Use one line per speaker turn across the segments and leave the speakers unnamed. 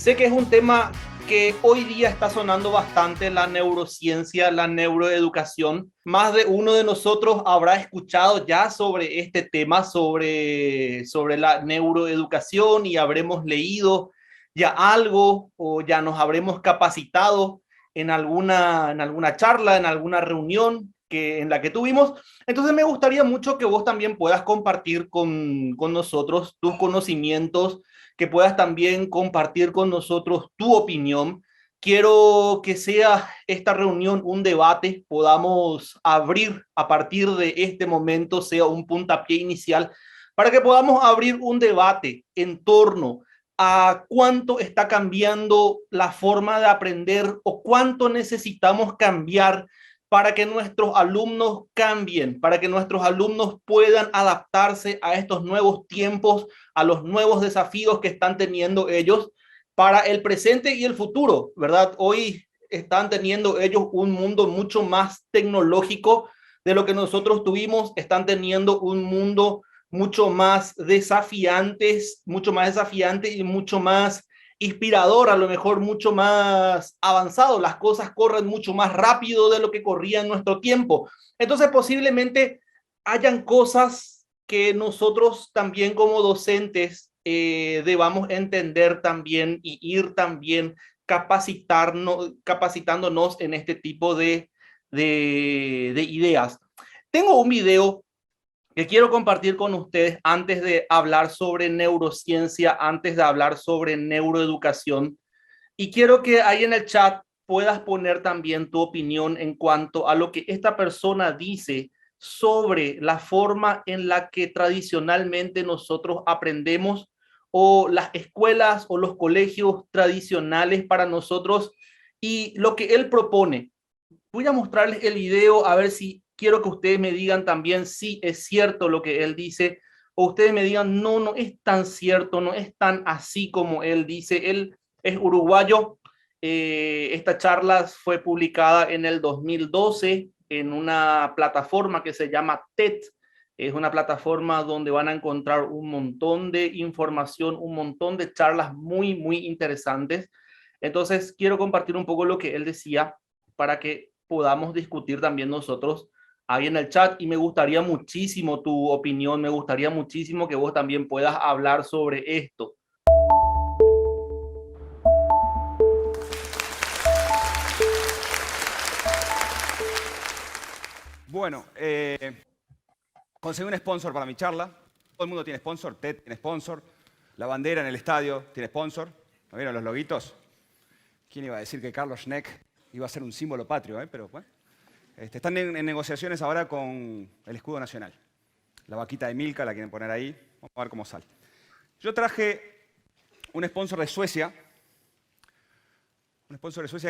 Sé que es un tema que hoy día está sonando bastante, la neurociencia, la neuroeducación. Más de uno de nosotros habrá escuchado ya sobre este tema, sobre la neuroeducación, y habremos leído ya algo o ya nos habremos capacitado en alguna charla, en alguna reunión en la que tuvimos. Entonces me gustaría mucho que vos también puedas compartir con nosotros tus conocimientos, que puedas también compartir con nosotros tu opinión. Quiero que sea esta reunión un debate, podamos abrir a partir de este momento, sea un puntapié inicial, para que podamos abrir un debate en torno a cuánto está cambiando la forma de aprender o cuánto necesitamos cambiar para que nuestros alumnos cambien, para que nuestros alumnos puedan adaptarse a estos nuevos tiempos, a los nuevos desafíos que están teniendo ellos para el presente y el futuro, ¿verdad? Hoy están teniendo ellos un mundo mucho más tecnológico de lo que nosotros tuvimos, están teniendo un mundo mucho más desafiante y mucho más inspirador, a lo mejor mucho más avanzado. Las cosas corren mucho más rápido de lo que corría en nuestro tiempo. Entonces, posiblemente hayan cosas que nosotros también como docentes debamos entender también y ir también capacitándonos en este tipo de ideas. Tengo un video que quiero compartir con ustedes antes de hablar sobre neurociencia, antes de hablar sobre neuroeducación. Y quiero que ahí en el chat puedas poner también tu opinión en cuanto a lo que esta persona dice sobre la forma en la que tradicionalmente nosotros aprendemos, o las escuelas o los colegios tradicionales para nosotros, y lo que él propone. Voy a mostrarles el video a ver si quiero que ustedes me digan también si es cierto lo que él dice, o ustedes me digan, no, no es tan cierto, no es tan así como él dice. Él es uruguayo. Esta charla fue publicada en el 2012 en una plataforma que se llama TED. Es una plataforma donde van a encontrar un montón de información, un montón de charlas muy, muy interesantes. Entonces, quiero compartir un poco lo que él decía para que podamos discutir también nosotros ahí en el chat. Y me gustaría muchísimo tu opinión, me gustaría muchísimo que vos también puedas hablar sobre esto.
Bueno, conseguí un sponsor para mi charla. Todo el mundo tiene sponsor, TED tiene sponsor, la bandera en el estadio tiene sponsor. ¿No vieron los loguitos? ¿Quién iba a decir que Carlos Schneck iba a ser un símbolo patrio? Pero bueno, están en negociaciones ahora con el escudo nacional. La vaquita de Milka la quieren poner ahí. Vamos a ver cómo sale. Yo traje un sponsor de Suecia,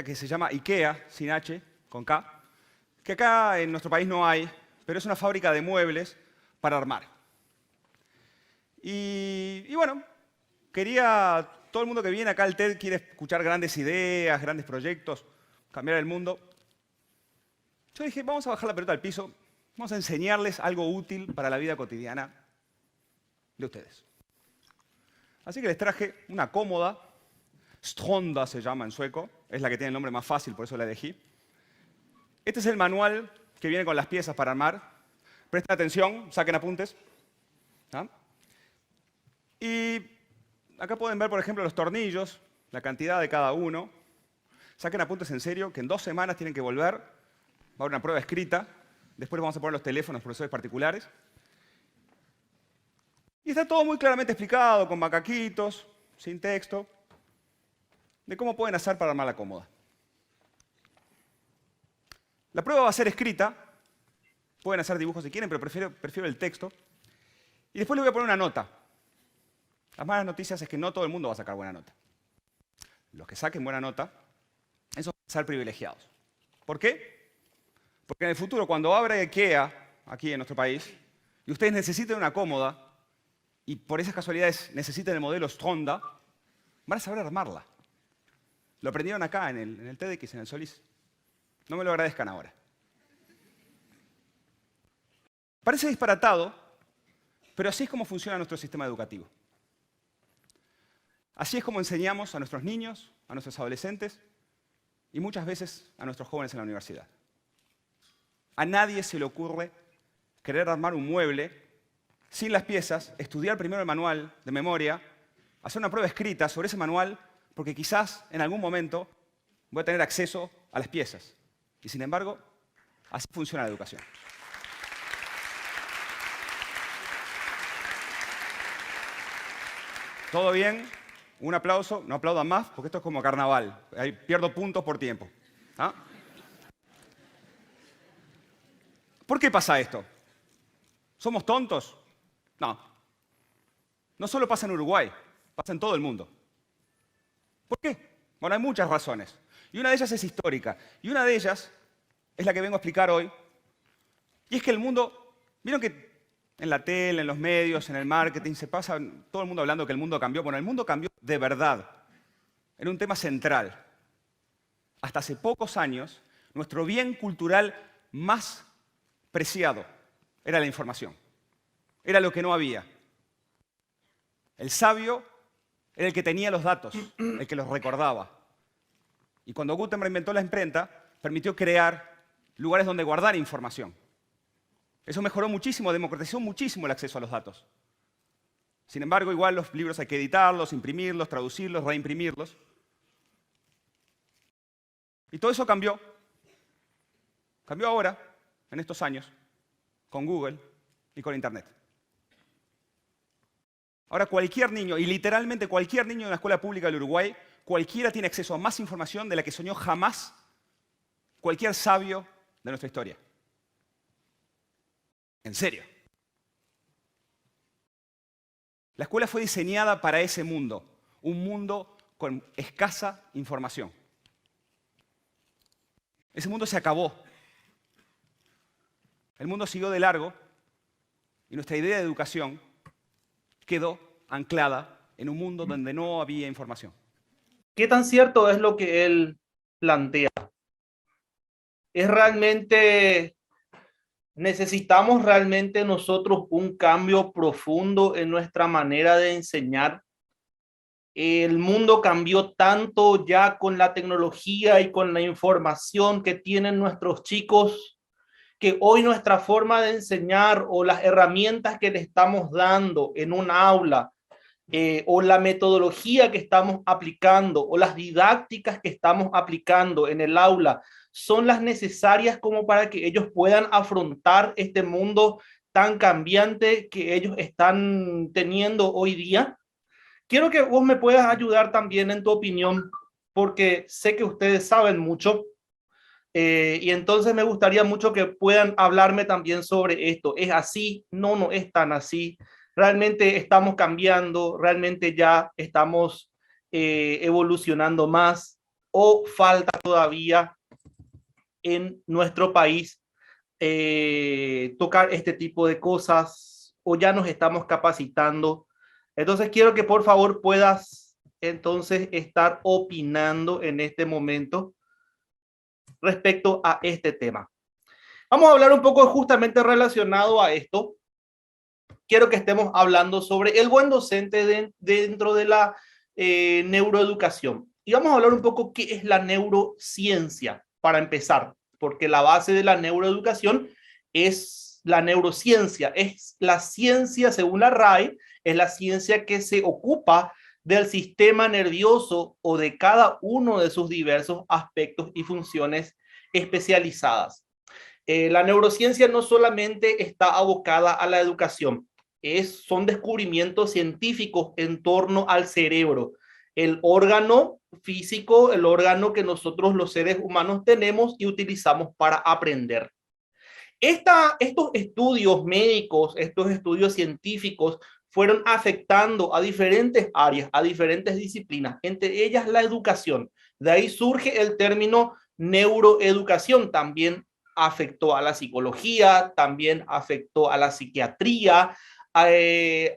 que se llama IKEA, sin H, con K, que acá en nuestro país no hay, pero es una fábrica de muebles para armar. Y bueno, todo el mundo que viene acá al TED quiere escuchar grandes ideas, grandes proyectos, cambiar el mundo. Yo dije, vamos a bajar la pelota al piso, vamos a enseñarles algo útil para la vida cotidiana de ustedes. Así que les traje una cómoda, Stronda se llama en sueco, es la que tiene el nombre más fácil, por eso la elegí. Este es el manual que viene con las piezas para armar. Presten atención, saquen apuntes. ¿Ah? Y acá pueden ver, por ejemplo, los tornillos, la cantidad de cada uno. Saquen apuntes en serio, que en 2 semanas tienen que volver. Va a haber una prueba escrita. Después les vamos a poner los teléfonos, profesores particulares. Y está todo muy claramente explicado, con macaquitos, sin texto, de cómo pueden hacer para armar la cómoda. La prueba va a ser escrita. Pueden hacer dibujos si quieren, pero prefiero el texto. Y después les voy a poner una nota. Las malas noticias es que no todo el mundo va a sacar buena nota. Los que saquen buena nota, esos van a ser privilegiados. ¿Por qué? Porque en el futuro, cuando abra IKEA, aquí en nuestro país, y ustedes necesiten una cómoda, y por esas casualidades necesiten el modelo Stronda, van a saber armarla. Lo aprendieron acá en el TEDx, en el Solís. No me lo agradezcan ahora. Parece disparatado, pero así es como funciona nuestro sistema educativo. Así es como enseñamos a nuestros niños, a nuestros adolescentes y muchas veces a nuestros jóvenes en la universidad. A nadie se le ocurre querer armar un mueble sin las piezas, estudiar primero el manual de memoria, hacer una prueba escrita sobre ese manual, porque quizás en algún momento voy a tener acceso a las piezas. Y sin embargo, así funciona la educación. ¿Todo bien? Un aplauso. No aplaudan más, porque esto es como carnaval. Ahí pierdo puntos por tiempo. ¿Ah? ¿Por qué pasa esto? ¿Somos tontos? No. No solo pasa en Uruguay, pasa en todo el mundo. ¿Por qué? Bueno, hay muchas razones. Y una de ellas es histórica. Y una de ellas es la que vengo a explicar hoy. Y es que el mundo... ¿Vieron que en la tele, en los medios, en el marketing, se pasa todo el mundo hablando que el mundo cambió? Bueno, el mundo cambió de verdad. Era un tema central. Hasta hace pocos años, nuestro bien cultural más preciado era la información. Era lo que no había. El sabio era el que tenía los datos, el que los recordaba. Y cuando Gutenberg inventó la imprenta, permitió crear lugares donde guardar información. Eso mejoró muchísimo, democratizó muchísimo el acceso a los datos. Sin embargo, igual los libros hay que editarlos, imprimirlos, traducirlos, reimprimirlos. Y todo eso cambió. Cambió ahora, en estos años, con Google y con Internet. Ahora cualquier niño, y literalmente cualquier niño en la escuela pública del Uruguay, cualquiera tiene acceso a más información de la que soñó jamás cualquier sabio de nuestra historia. En serio. La escuela fue diseñada para ese mundo, un mundo con escasa información. Ese mundo se acabó. El mundo siguió de largo y nuestra idea de educación quedó anclada en un mundo donde no había información.
¿Qué tan cierto es lo que él plantea? ¿Es realmente, necesitamos realmente nosotros un cambio profundo en nuestra manera de enseñar? El mundo cambió tanto ya con la tecnología y con la información que tienen nuestros chicos, que hoy nuestra forma de enseñar o las herramientas que le estamos dando en un aula, o la metodología que estamos aplicando o las didácticas que estamos aplicando en el aula son las necesarias como para que ellos puedan afrontar este mundo tan cambiante que ellos están teniendo hoy día. Quiero que vos me puedas ayudar también en tu opinión, porque sé que ustedes saben mucho, y entonces me gustaría mucho que puedan hablarme también sobre esto. ¿Es así? No, no es tan así. Realmente estamos cambiando, realmente ya estamos evolucionando más, o falta todavía en nuestro país tocar este tipo de cosas, o ya nos estamos capacitando. Entonces quiero que por favor puedas entonces estar opinando en este momento respecto a este tema. Vamos a hablar un poco justamente relacionado a esto. Quiero que estemos hablando sobre el buen docente dentro de la neuroeducación. Y vamos a hablar un poco qué es la neurociencia, para empezar, porque la base de la neuroeducación es la neurociencia, es la ciencia, según la RAE, es la ciencia que se ocupa del sistema nervioso o de cada uno de sus diversos aspectos y funciones especializadas. La neurociencia no solamente está abocada a la educación, son descubrimientos científicos en torno al cerebro, el órgano físico, el órgano que nosotros los seres humanos tenemos y utilizamos para aprender. Estos estudios médicos, estos estudios científicos fueron afectando a diferentes áreas, a diferentes disciplinas, entre ellas la educación. De ahí surge el término neuroeducación. También afectó a la psicología, también afectó a la psiquiatría,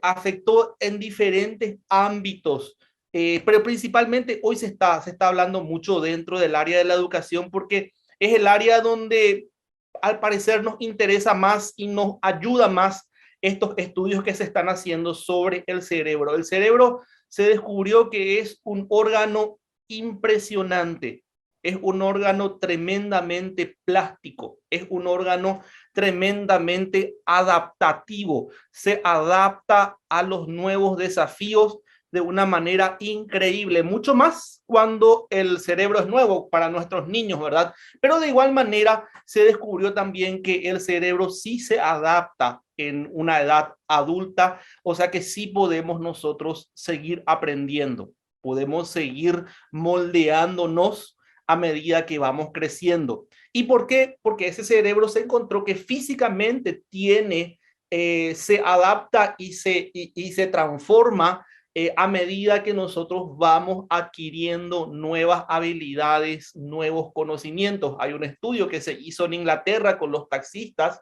afectó en diferentes ámbitos, pero principalmente hoy se está hablando mucho dentro del área de la educación porque es el área donde al parecer nos interesa más y nos ayuda más estos estudios que se están haciendo sobre el cerebro. El cerebro se descubrió que es un órgano impresionante, es un órgano tremendamente plástico, es un órgano tremendamente adaptativo, se adapta a los nuevos desafíos de una manera increíble, mucho más cuando el cerebro es nuevo para nuestros niños, ¿verdad? Pero de igual manera se descubrió también que el cerebro sí se adapta en una edad adulta, o sea que sí podemos nosotros seguir aprendiendo, podemos seguir moldeándonos a medida que vamos creciendo. ¿Y por qué? Porque ese cerebro se encontró que físicamente se adapta y se transforma a medida que nosotros vamos adquiriendo nuevas habilidades, nuevos conocimientos. Hay un estudio que se hizo en Inglaterra con los taxistas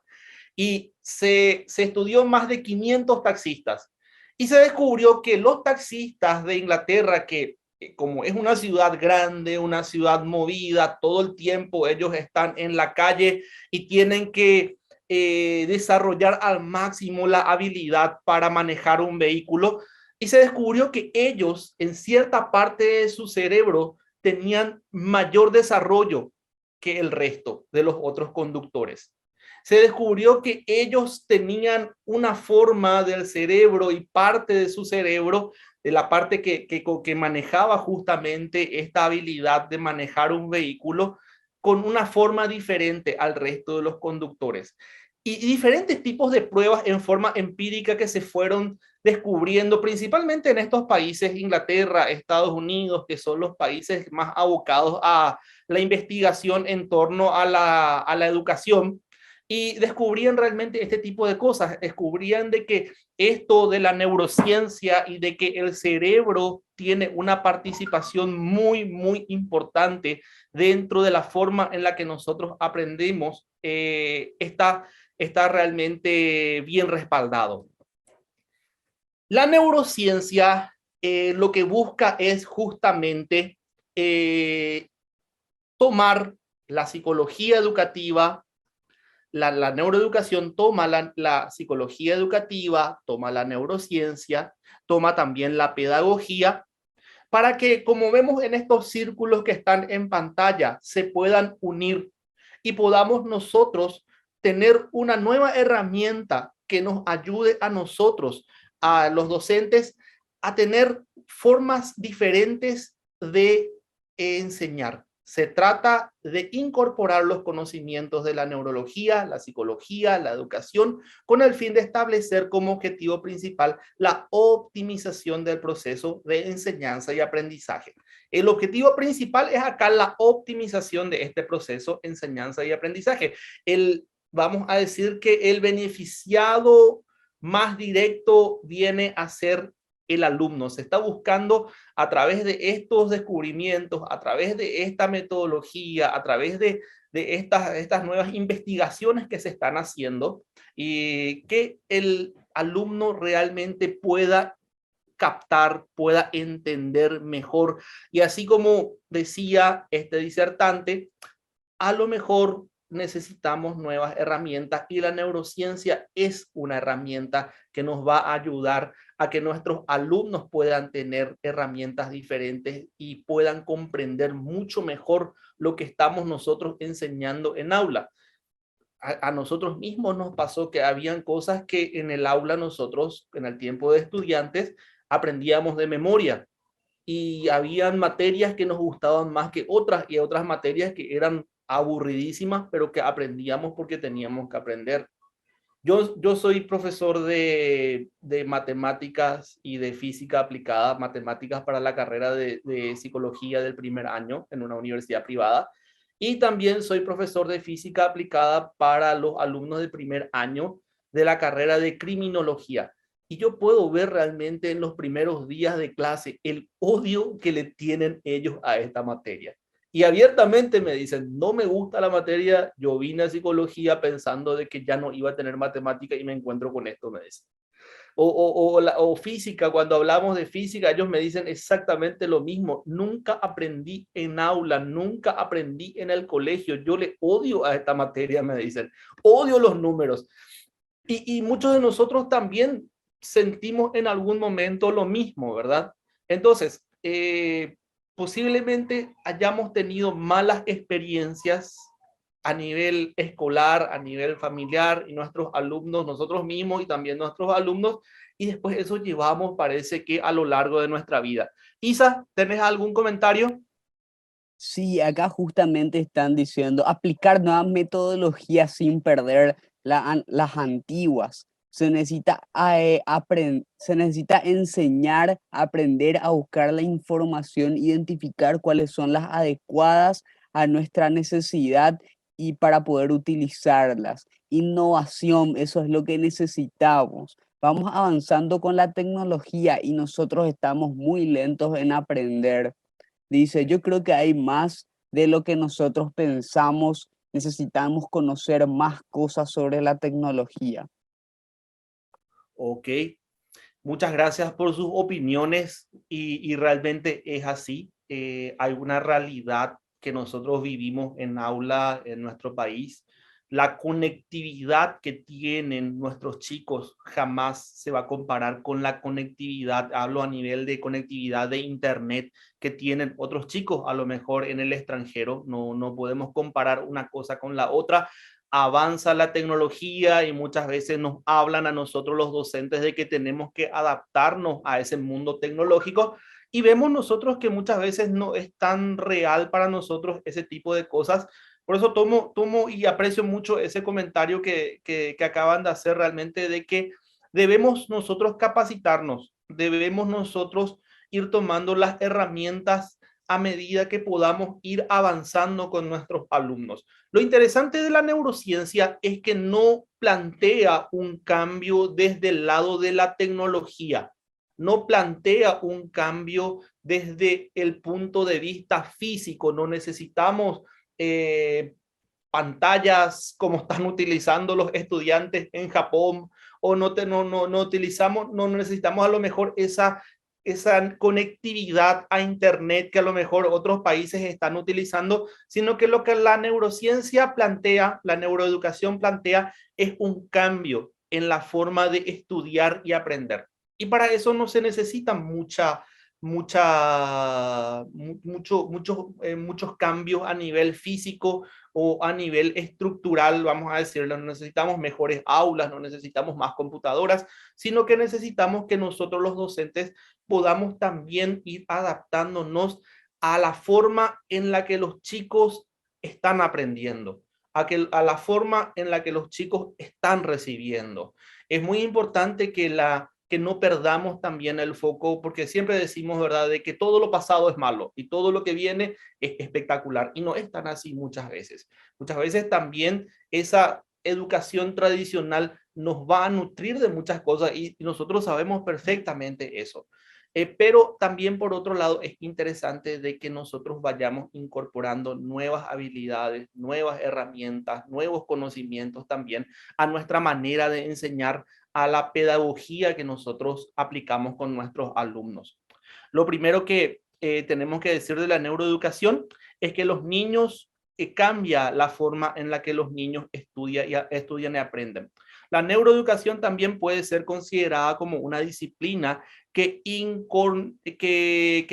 y se estudió más de 500 taxistas y se descubrió que los taxistas de Inglaterra, que como es una ciudad grande, una ciudad movida, todo el tiempo ellos están en la calle y tienen que desarrollar al máximo la habilidad para manejar un vehículo, y se descubrió que ellos en cierta parte de su cerebro tenían mayor desarrollo que el resto de los otros conductores. Se descubrió que ellos tenían una forma del cerebro y parte de su cerebro, de la parte que manejaba justamente esta habilidad de manejar un vehículo, con una forma diferente al resto de los conductores. Y diferentes tipos de pruebas en forma empírica que se fueron descubriendo, principalmente en estos países, Inglaterra, Estados Unidos, que son los países más abocados a la investigación en torno a la educación, y descubrían realmente este tipo de cosas, descubrían de que esto de la neurociencia y de que el cerebro tiene una participación muy, muy importante dentro de la forma en la que nosotros aprendemos, está realmente bien respaldado. La neurociencia lo que busca es justamente tomar la psicología educativa, la neuroeducación toma la psicología educativa, toma la neurociencia, toma también la pedagogía, para que, como vemos en estos círculos que están en pantalla, se puedan unir y podamos nosotros tener una nueva herramienta que nos ayude a nosotros, a los docentes, a tener formas diferentes de enseñar. Se trata de incorporar los conocimientos de la neurología, la psicología, la educación, con el fin de establecer como objetivo principal la optimización del proceso de enseñanza y aprendizaje. El objetivo principal es acá la optimización de este proceso de enseñanza y aprendizaje. Vamos a decir que el beneficiado más directo viene a ser el alumno. Se está buscando a través de estos descubrimientos, a través de esta metodología, a través de estas nuevas investigaciones que se están haciendo, y que el alumno realmente pueda captar, pueda entender mejor. Y así como decía este disertante, a lo mejor necesitamos nuevas herramientas y la neurociencia es una herramienta que nos va a ayudar a que nuestros alumnos puedan tener herramientas diferentes y puedan comprender mucho mejor lo que estamos nosotros enseñando en aula. A nosotros mismos nos pasó que habían cosas que en el aula nosotros, en el tiempo de estudiantes, aprendíamos de memoria, y habían materias que nos gustaban más que otras y otras materias que eran aburridísimas, pero que aprendíamos porque teníamos que aprender. Yo soy profesor de matemáticas y de física aplicada, matemáticas para la carrera de psicología del primer año en una universidad privada, y también soy profesor de física aplicada para los alumnos del primer año de la carrera de criminología. Y yo puedo ver realmente en los primeros días de clase el odio que le tienen ellos a esta materia. Y abiertamente me dicen, no me gusta la materia, yo vine a psicología pensando de que ya no iba a tener matemática y me encuentro con esto, me dicen. O física, cuando hablamos de física, ellos me dicen exactamente lo mismo. Nunca aprendí en aula, nunca aprendí en el colegio. Yo le odio a esta materia, me dicen. Odio los números. Y muchos de nosotros también sentimos en algún momento lo mismo, ¿verdad? Entonces, posiblemente hayamos tenido malas experiencias a nivel escolar, a nivel familiar, y nuestros alumnos, nosotros mismos y también nuestros alumnos, y después eso llevamos, parece que a lo largo de nuestra vida. Isa, ¿tenés algún comentario?
Sí, acá justamente están diciendo aplicar nuevas metodologías sin perder las antiguas. Se necesita enseñar, aprender a buscar la información, identificar cuáles son las adecuadas a nuestra necesidad y para poder utilizarlas. Innovación, eso es lo que necesitamos. Vamos avanzando con la tecnología y nosotros estamos muy lentos en aprender. Dice, yo creo que hay más de lo que nosotros pensamos. Necesitamos conocer más cosas sobre la tecnología.
Ok, muchas gracias por sus opiniones y realmente es así. Hay una realidad que nosotros vivimos en aula en nuestro país. La conectividad que tienen nuestros chicos jamás se va a comparar con la conectividad, hablo a nivel de conectividad de internet que tienen otros chicos, a lo mejor en el extranjero. No, no podemos comparar una cosa con la otra. Avanza la tecnología y muchas veces nos hablan a nosotros los docentes de que tenemos que adaptarnos a ese mundo tecnológico y vemos nosotros que muchas veces no es tan real para nosotros ese tipo de cosas. Por eso tomo y aprecio mucho ese comentario que acaban de hacer realmente de que debemos nosotros capacitarnos, debemos nosotros ir tomando las herramientas a medida que podamos ir avanzando con nuestros alumnos. Lo interesante de la neurociencia es que no plantea un cambio desde el lado de la tecnología, no plantea un cambio desde el punto de vista físico, no necesitamos pantallas como están utilizando los estudiantes en Japón o no utilizamos, no necesitamos a lo mejor esa conectividad a internet que a lo mejor otros países están utilizando, sino que lo que la neurociencia plantea, la neuroeducación plantea, es un cambio en la forma de estudiar y aprender. Y para eso no se necesita muchos cambios a nivel físico o a nivel estructural, vamos a decirlo. No necesitamos mejores aulas, no necesitamos más computadoras, sino que necesitamos que nosotros los docentes podamos también ir adaptándonos a la forma en la que los chicos están aprendiendo, a la forma en la que los chicos están recibiendo. Es muy importante que no perdamos también el foco, porque siempre decimos, ¿verdad?, de que todo lo pasado es malo y todo lo que viene es espectacular. Y no es tan así muchas veces. Muchas veces también esa educación tradicional nos va a nutrir de muchas cosas y nosotros sabemos perfectamente eso. Pero también por otro lado es interesante de que nosotros vayamos incorporando nuevas habilidades, nuevas herramientas, nuevos conocimientos también a nuestra manera de enseñar, a la pedagogía que nosotros aplicamos con nuestros alumnos. Lo primero que tenemos que decir de la neuroeducación es que los niños cambia la forma en la que los niños estudian y aprenden. La neuroeducación también puede ser considerada como una disciplina que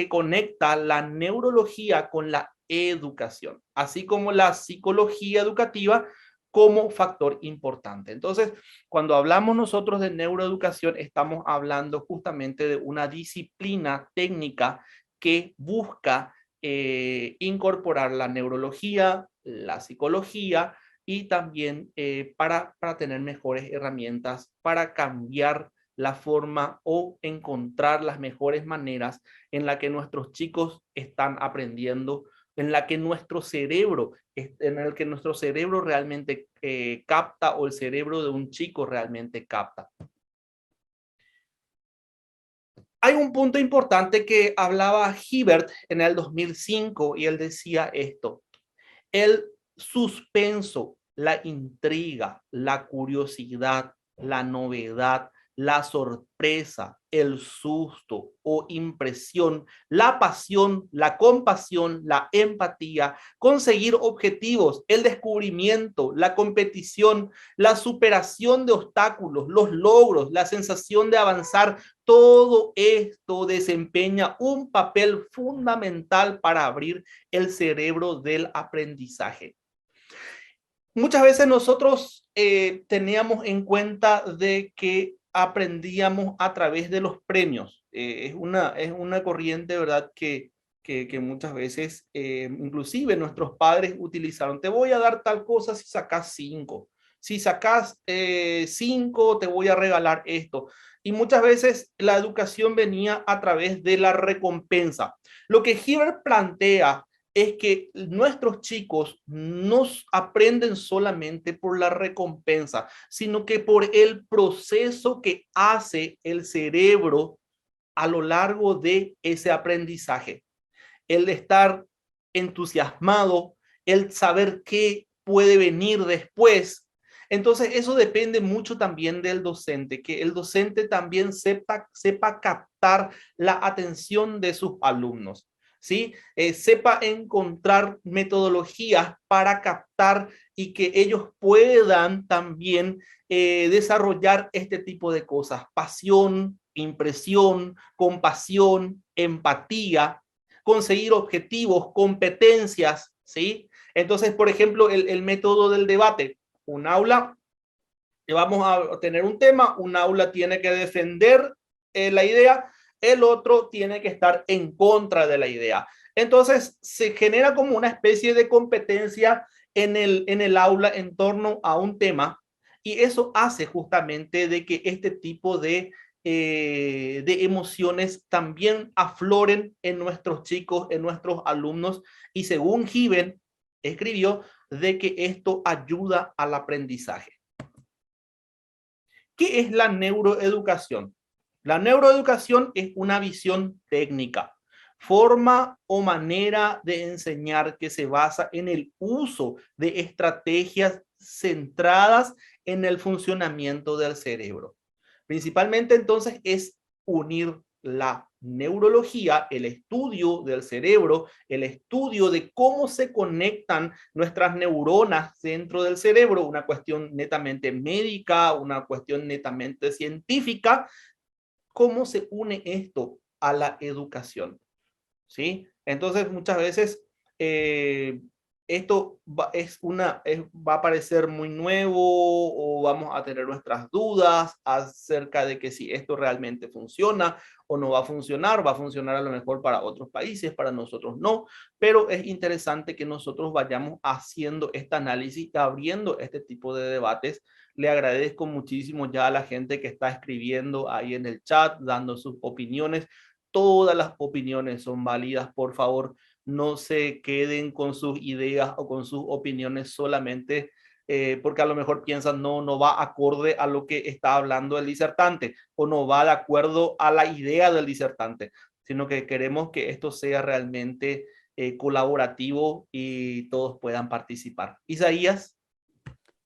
conecta la neurología con la educación, así como la psicología educativa como factor importante. Entonces, cuando hablamos nosotros de neuroeducación, estamos hablando justamente de una disciplina técnica que busca incorporar la neurología, la psicología y también para tener mejores herramientas para cambiar la forma o encontrar las mejores maneras en la que nuestros chicos están aprendiendo, en la que nuestro cerebro, en el que nuestro cerebro realmente capta o el cerebro de un chico realmente capta. Hay un punto importante que hablaba Hibbert en el 2005 y él decía esto: el suspenso, la intriga, la curiosidad, la novedad, la sorpresa, el susto o impresión, la pasión, la compasión, la empatía, conseguir objetivos, el descubrimiento, la competición, la superación de obstáculos, los logros, la sensación de avanzar, todo esto desempeña un papel fundamental para abrir el cerebro del aprendizaje. Muchas veces nosotros teníamos en cuenta de que aprendíamos a través de los premios. Es una corriente, ¿verdad? Que muchas veces, inclusive nuestros padres utilizaron. Te voy a dar tal cosa si sacas 5. Si sacas 5, te voy a regalar esto. Y muchas veces la educación venía a través de la recompensa. Lo que Hibbert plantea es que nuestros chicos no aprenden solamente por la recompensa, sino que por el proceso que hace el cerebro a lo largo de ese aprendizaje. El de estar entusiasmado, el saber qué puede venir después. Entonces, eso depende mucho también del docente, que el docente también sepa captar la atención de sus alumnos. ¿Sí? Sepa encontrar metodologías para captar y que ellos puedan también desarrollar este tipo de cosas. Pasión, impresión, compasión, empatía, conseguir objetivos, competencias, ¿sí? Entonces, por ejemplo, el método del debate. Un aula, vamos a tener un tema, un aula tiene que defender la idea, el otro tiene que estar en contra de la idea. Entonces, se genera como una especie de competencia en el aula en torno a un tema, y eso hace justamente de que este tipo de emociones también afloren en nuestros chicos, en nuestros alumnos, y según Given escribió, de que esto ayuda al aprendizaje. ¿Qué es la neuroeducación? La neuroeducación es una visión técnica, forma o manera de enseñar que se basa en el uso de estrategias centradas en el funcionamiento del cerebro. Principalmente entonces es unir la neurología, el estudio del cerebro, el estudio de cómo se conectan nuestras neuronas dentro del cerebro, una cuestión netamente médica, una cuestión netamente científica, cómo se une esto a la educación, ¿sí? Entonces muchas veces esto va a parecer muy nuevo o vamos a tener nuestras dudas acerca de que si esto realmente funciona o no va a funcionar a lo mejor para otros países, para nosotros no, pero es interesante que nosotros vayamos haciendo este análisis y abriendo este tipo de debates. Le agradezco muchísimo ya a la gente que está escribiendo ahí en el chat, dando sus opiniones. Todas las opiniones son válidas, por favor, no se queden con sus ideas o con sus opiniones solamente porque a lo mejor piensan no va acorde a lo que está hablando el disertante o no va de acuerdo a la idea del disertante, sino que queremos que esto sea realmente colaborativo y todos puedan participar. Isaías.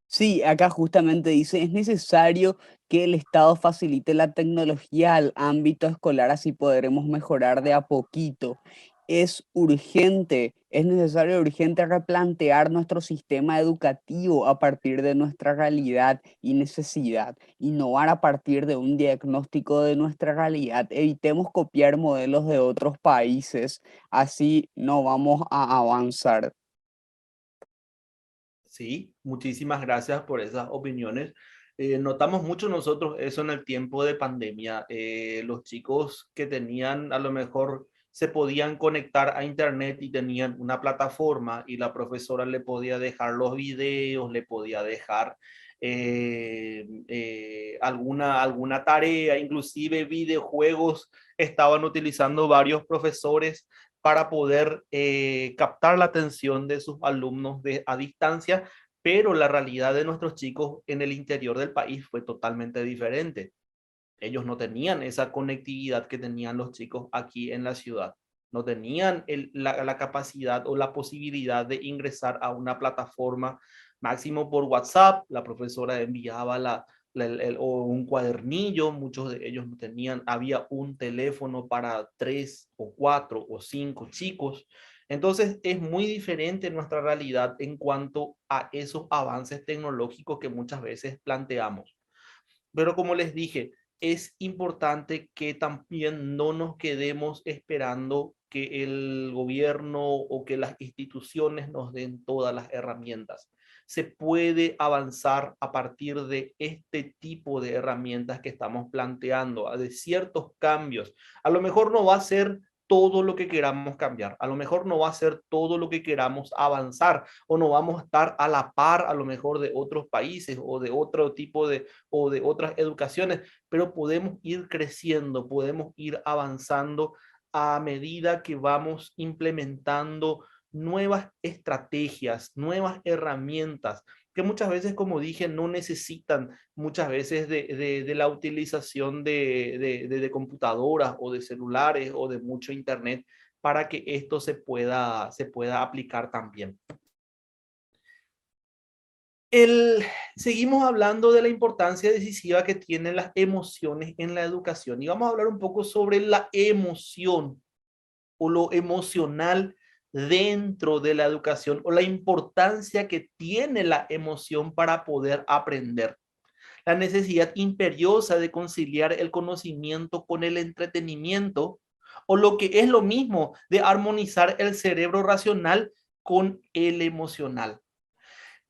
Sí, acá justamente dice, es necesario que el Estado facilite la tecnología al ámbito escolar, así podremos mejorar de a poquito. Es urgente, es necesario urgente replantear nuestro sistema educativo a partir de nuestra realidad y necesidad, innovar a partir de un diagnóstico de nuestra realidad. Evitemos copiar modelos de otros países, así no vamos a avanzar.
Sí, muchísimas gracias por esas opiniones. Notamos mucho nosotros eso en el tiempo de pandemia. Los chicos que tenían, a lo mejor se podían conectar a internet y tenían una plataforma y la profesora le podía dejar los videos, le podía dejar alguna tarea, inclusive videojuegos estaban utilizando varios profesores para poder captar la atención de sus alumnos a distancia, pero la realidad de nuestros chicos en el interior del país fue totalmente diferente. Ellos no tenían esa conectividad que tenían los chicos aquí en la ciudad. No tenían la capacidad o la posibilidad de ingresar a una plataforma máximo por WhatsApp. La profesora enviaba o un cuadernillo, muchos de ellos no tenían, había un teléfono para 3 o 4 o 5 chicos. Entonces es muy diferente nuestra realidad en cuanto a esos avances tecnológicos que muchas veces planteamos. Pero como les dije, es importante que también no nos quedemos esperando que el gobierno o que las instituciones nos den todas las herramientas. Se puede avanzar a partir de este tipo de herramientas que estamos planteando, de ciertos cambios. A lo mejor no va a ser todo lo que queramos cambiar, a lo mejor no va a ser todo lo que queramos avanzar, o no vamos a estar a la par a lo mejor de otros países o de otro tipo de o de otras educaciones, pero podemos ir creciendo, podemos ir avanzando a medida que vamos implementando nuevas estrategias, nuevas herramientas, que muchas veces, como dije, no necesitan muchas veces de la utilización de computadoras o de celulares o de mucho internet para que esto se pueda aplicar también. Seguimos hablando de la importancia decisiva que tienen las emociones en la educación y vamos a hablar un poco sobre la emoción o lo emocional dentro de la educación o la importancia que tiene la emoción para poder aprender. La necesidad imperiosa de conciliar el conocimiento con el entretenimiento o lo que es lo mismo de armonizar el cerebro racional con el emocional.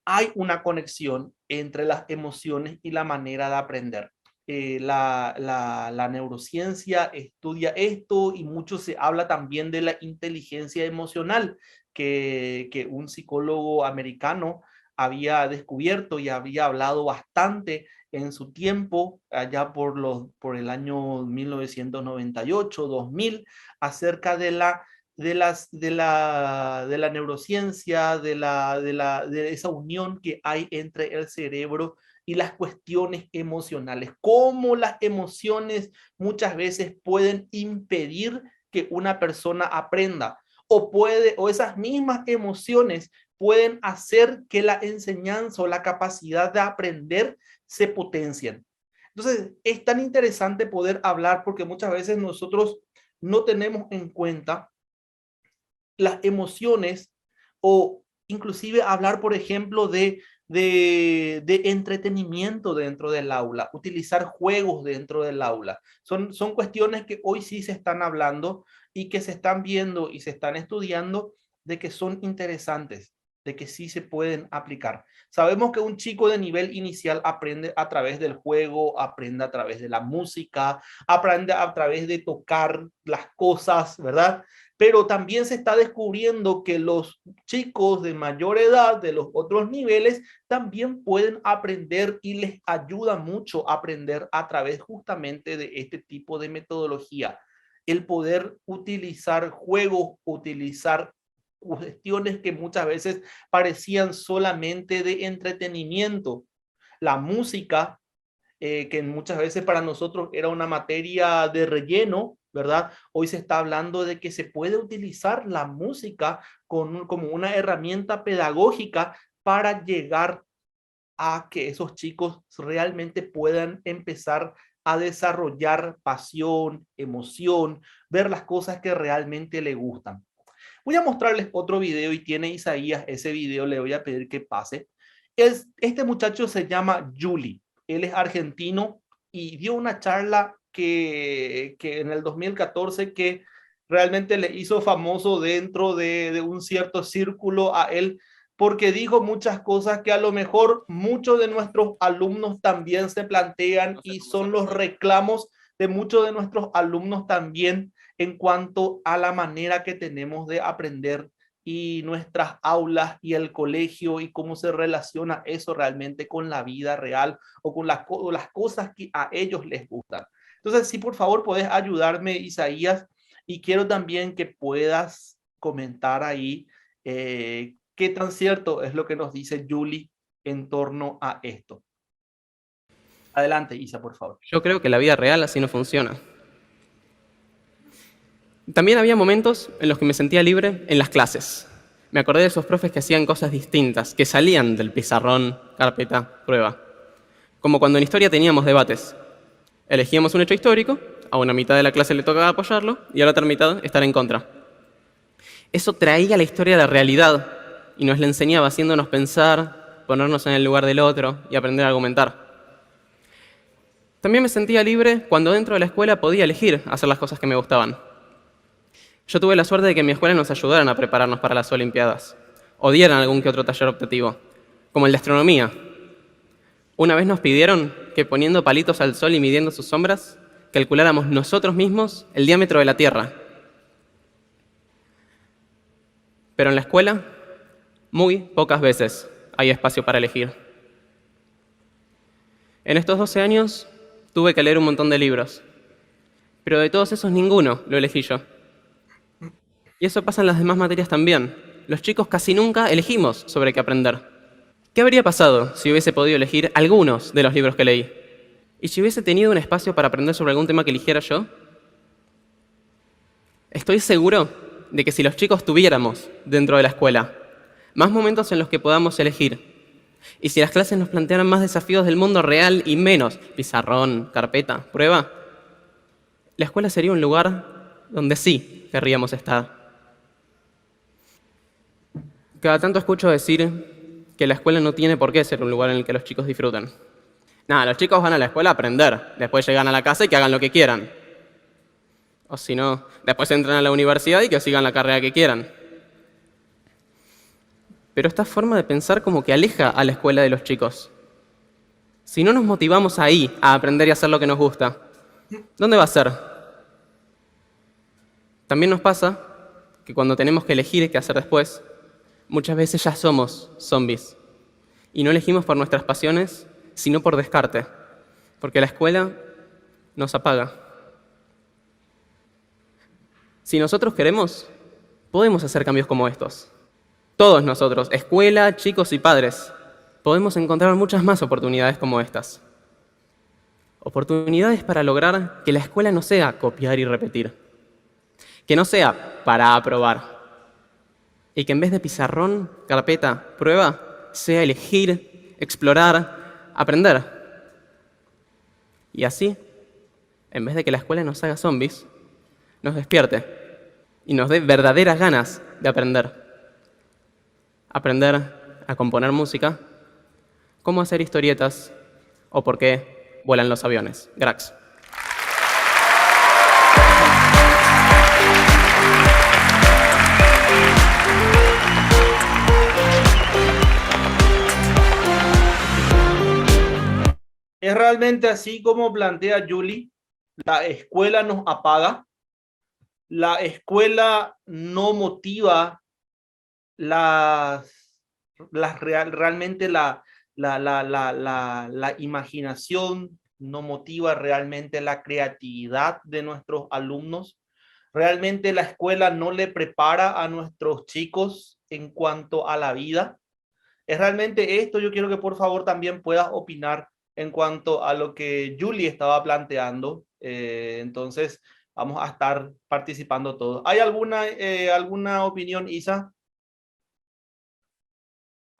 Hay una conexión entre las emociones y la manera de aprender. La neurociencia estudia esto y mucho se habla también de la inteligencia emocional que un psicólogo americano había descubierto y había hablado bastante en su tiempo, allá por el año 1998, 2000, acerca de la neurociencia, de esa unión que hay entre el cerebro y las cuestiones emocionales. Cómo las emociones muchas veces pueden impedir que una persona aprenda o esas mismas emociones pueden hacer que la enseñanza o la capacidad de aprender se potencien. Entonces, es tan interesante poder hablar porque muchas veces nosotros no tenemos en cuenta las emociones o inclusive hablar, por ejemplo, de entretenimiento dentro del aula, utilizar juegos dentro del aula. Son cuestiones que hoy sí se están hablando y que se están viendo y se están estudiando de que son interesantes, de que sí se pueden aplicar. Sabemos que un chico de nivel inicial aprende a través del juego, aprende a través de la música, aprende a través de tocar las cosas, ¿verdad? Pero también se está descubriendo que los chicos de mayor edad, de los otros niveles, también pueden aprender y les ayuda mucho a aprender a través justamente de este tipo de metodología. El poder utilizar juegos, utilizar cuestiones que muchas veces parecían solamente de entretenimiento. La música, que muchas veces para nosotros era una materia de relleno, ¿verdad? Hoy se está hablando de que se puede utilizar la música como una herramienta pedagógica para llegar a que esos chicos realmente puedan empezar a desarrollar pasión, emoción, ver las cosas que realmente le gustan. Voy a mostrarles otro video y tiene Isaías ese video, le voy a pedir que pase. Este muchacho se llama Juli, él es argentino y dio una charla que en el 2014 que realmente le hizo famoso dentro de un cierto círculo a él, porque dijo muchas cosas que a lo mejor muchos de nuestros alumnos también se plantean y son los reclamos de muchos de nuestros alumnos también en cuanto a la manera que tenemos de aprender y nuestras aulas y el colegio y cómo se relaciona eso realmente con la vida real o con las cosas que a ellos les gustan. Entonces, sí, por favor, puedes ayudarme, Isaías, y quiero también que puedas comentar ahí qué tan cierto es lo que nos dice Julie en torno a esto. Adelante, Isa, por favor.
Yo creo que la vida real así no funciona. También había momentos en los que me sentía libre en las clases. Me acordé de esos profes que hacían cosas distintas, que salían del pizarrón, carpeta, prueba. Como cuando en historia teníamos debates. Elegíamos un hecho histórico, a una mitad de la clase le tocaba apoyarlo y a la otra mitad estar en contra. Eso traía la historia a la realidad y nos la enseñaba haciéndonos pensar, ponernos en el lugar del otro y aprender a argumentar. También me sentía libre cuando dentro de la escuela podía elegir hacer las cosas que me gustaban. Yo tuve la suerte de que en mi escuela nos ayudaran a prepararnos para las Olimpiadas, o dieran algún que otro taller optativo, como el de astronomía. Una vez nos pidieron que poniendo palitos al sol y midiendo sus sombras, calculáramos nosotros mismos el diámetro de la Tierra. Pero en la escuela, muy pocas veces hay espacio para elegir. En estos 12 años tuve que leer un montón de libros, pero de todos esos ninguno lo elegí yo. Y eso pasa en las demás materias también. Los chicos casi nunca elegimos sobre qué aprender. ¿Qué habría pasado si hubiese podido elegir algunos de los libros que leí? ¿Y si hubiese tenido un espacio para aprender sobre algún tema que eligiera yo? Estoy seguro de que si los chicos tuviéramos dentro de la escuela más momentos en los que podamos elegir, y si las clases nos plantearan más desafíos del mundo real y menos pizarrón, carpeta, prueba, la escuela sería un lugar donde sí querríamos estar. Cada tanto escucho decir que la escuela no tiene por qué ser un lugar en el que los chicos disfruten. Nada, los chicos van a la escuela a aprender, después llegan a la casa y que hagan lo que quieran. O si no, después entran a la universidad y que sigan la carrera que quieran. Pero esta forma de pensar como que aleja a la escuela de los chicos. Si no nos motivamos ahí a aprender y hacer lo que nos gusta, ¿dónde va a ser? También nos pasa que cuando tenemos que elegir qué hacer después, muchas veces ya somos zombies. Y no elegimos por nuestras pasiones, sino por descarte. Porque la escuela nos apaga. Si nosotros queremos, podemos hacer cambios como estos. Todos nosotros, escuela, chicos y padres, podemos encontrar muchas más oportunidades como estas. Oportunidades para lograr que la escuela no sea copiar y repetir. Que no sea para aprobar. Y que en vez de pizarrón, carpeta, prueba, sea elegir, explorar, aprender. Y así, en vez de que la escuela nos haga zombies, nos despierte y nos dé verdaderas ganas de aprender. Aprender a componer música, cómo hacer historietas o por qué vuelan los aviones. Gracias.
Es realmente así como plantea Julie, la escuela nos apaga, la escuela no motiva realmente la imaginación, no motiva realmente la creatividad de nuestros alumnos. Realmente la escuela no le prepara a nuestros chicos en cuanto a la vida. Es realmente esto, yo quiero que por favor también puedas opinar en cuanto a lo que Julie estaba planteando. Entonces, vamos a estar participando todos. ¿Hay alguna opinión, Isa?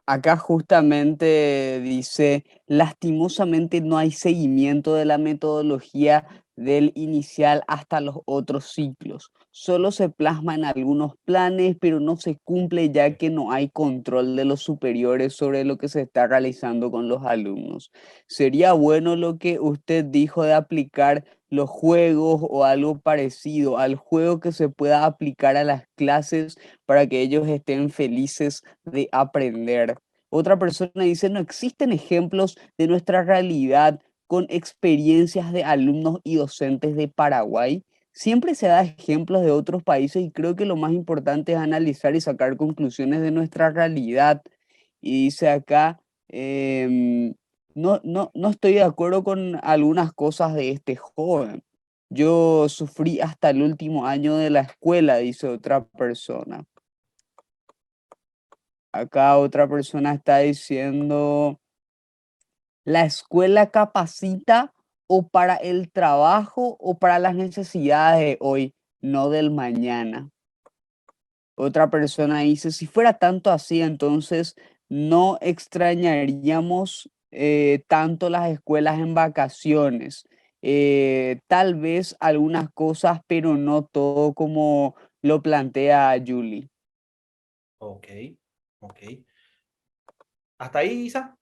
Acá justamente dice, lastimosamente no hay seguimiento de la metodología del inicial hasta los otros ciclos. Solo se plasma en algunos planes, pero no se cumple ya que no hay control de los superiores sobre lo que se está realizando con los alumnos. Sería bueno lo que usted dijo de aplicar los juegos o algo parecido al juego que se pueda aplicar a las clases para que ellos estén felices de aprender. Otra persona dice, no existen ejemplos de nuestra realidad con experiencias de alumnos y docentes de Paraguay. Siempre se da ejemplos de otros países y creo que lo más importante es analizar y sacar conclusiones de nuestra realidad. Y dice acá, no estoy de acuerdo con algunas cosas de este joven. Yo sufrí hasta el último año de la escuela, dice otra persona. Acá otra persona está diciendo, ¿la escuela capacita o para el trabajo o para las necesidades de hoy, no del mañana? Otra persona dice, si fuera tanto así, entonces no extrañaríamos tanto las escuelas en vacaciones. Tal vez algunas cosas, pero no todo como lo plantea Julie.
Ok, ok. Hasta ahí, Isa.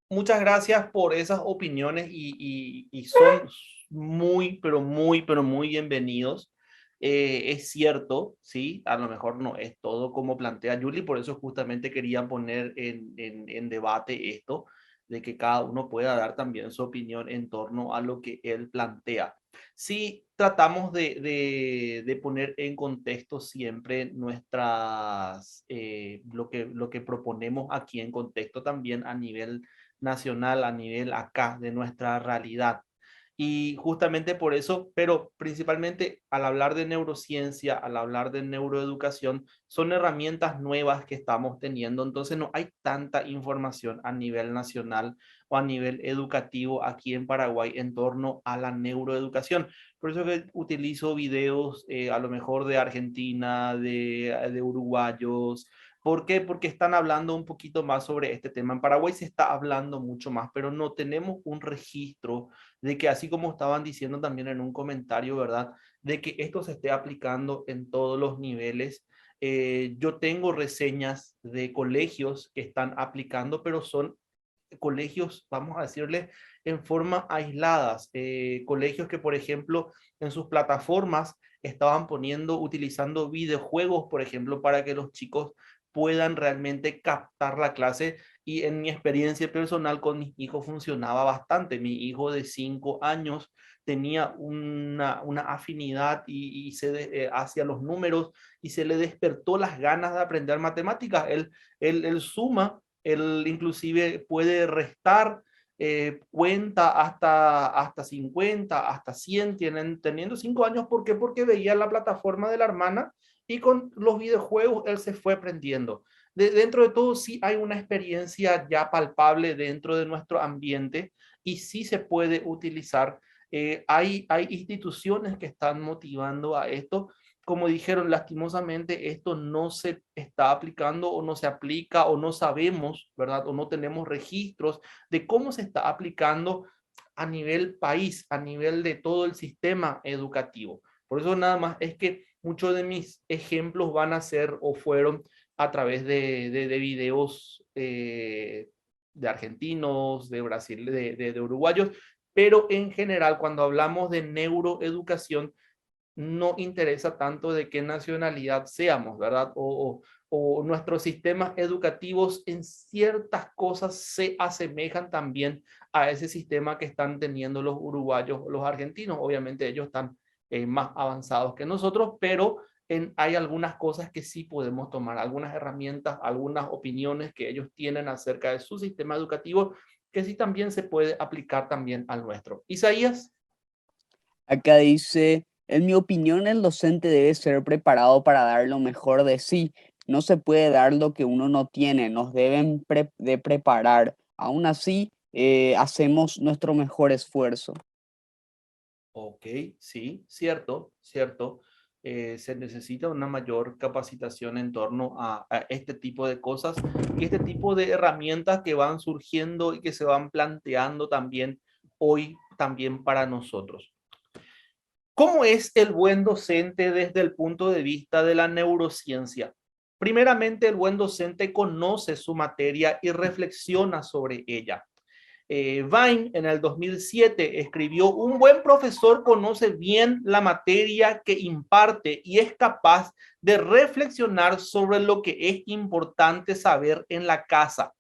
Muchas gracias por esas opiniones y son muy, pero muy bienvenidos. Es cierto, sí, a lo mejor no es todo como plantea Julie, por eso justamente quería poner en debate esto, de que cada uno pueda dar también su opinión en torno a lo que él plantea. Sí, tratamos de poner en contexto siempre lo que proponemos aquí en contexto también a nivel nacional, a nivel acá de nuestra realidad. Y justamente por eso, pero principalmente al hablar de neurociencia, al hablar de neuroeducación, son herramientas nuevas que estamos teniendo. Entonces no hay tanta información a nivel nacional o a nivel educativo aquí en Paraguay en torno a la neuroeducación. Por eso que utilizo videos a lo mejor de Argentina, de uruguayos. ¿Por qué? Porque están hablando un poquito más sobre este tema. En Paraguay se está hablando mucho más, pero no tenemos un registro de que, así como estaban diciendo también en un comentario, ¿verdad? De que esto se esté aplicando en todos los niveles. Yo tengo reseñas de colegios que están aplicando, pero son colegios, vamos a decirle, en forma aisladas. Colegios que, por ejemplo, en sus plataformas estaban utilizando videojuegos, por ejemplo, para que los chicos puedan realmente captar la clase. Y en mi experiencia personal con mis hijos funcionaba bastante. Mi hijo de 5 años tenía una afinidad hacia los números, y se le despertó las ganas de aprender matemáticas. Él suma, él inclusive puede restar, cuenta hasta 50, hasta 100, teniendo 5 años. ¿Por qué? Porque veía la plataforma de la hermana, y con los videojuegos él se fue aprendiendo. Dentro de todo, sí hay una experiencia ya palpable dentro de nuestro ambiente, y sí se puede utilizar. Hay instituciones que están motivando a esto. Como dijeron, lastimosamente esto no se está aplicando, o no se aplica, o no sabemos, ¿verdad? O no tenemos registros de cómo se está aplicando a nivel país, a nivel de todo el sistema educativo. Por eso nada más es que muchos de mis ejemplos van a ser o fueron a través de videos de argentinos, de Brasil, de uruguayos, pero en general cuando hablamos de neuroeducación no interesa tanto de qué nacionalidad seamos, ¿verdad? O nuestros sistemas educativos en ciertas cosas se asemejan también a ese sistema que están teniendo los uruguayos o los argentinos. Obviamente ellos están más avanzados que nosotros, pero hay algunas cosas que sí podemos tomar, algunas herramientas, algunas opiniones que ellos tienen acerca de su sistema educativo, que sí también se puede aplicar también al nuestro. Isaías.
Acá dice, en mi opinión, el docente debe ser preparado para dar lo mejor de sí. No se puede dar lo que uno no tiene, nos deben de preparar. Aún así, hacemos nuestro mejor esfuerzo.
Ok, sí, cierto, cierto. Se necesita una mayor capacitación en torno a este tipo de cosas y este tipo de herramientas que van surgiendo y que se van planteando también hoy también para nosotros. ¿Cómo es el buen docente desde el punto de vista de la neurociencia? Primeramente, el buen docente conoce su materia y reflexiona sobre ella. Vine en el 2007 escribió: un buen profesor conoce bien la materia que imparte y es capaz de reflexionar sobre lo que es importante saber en la casa,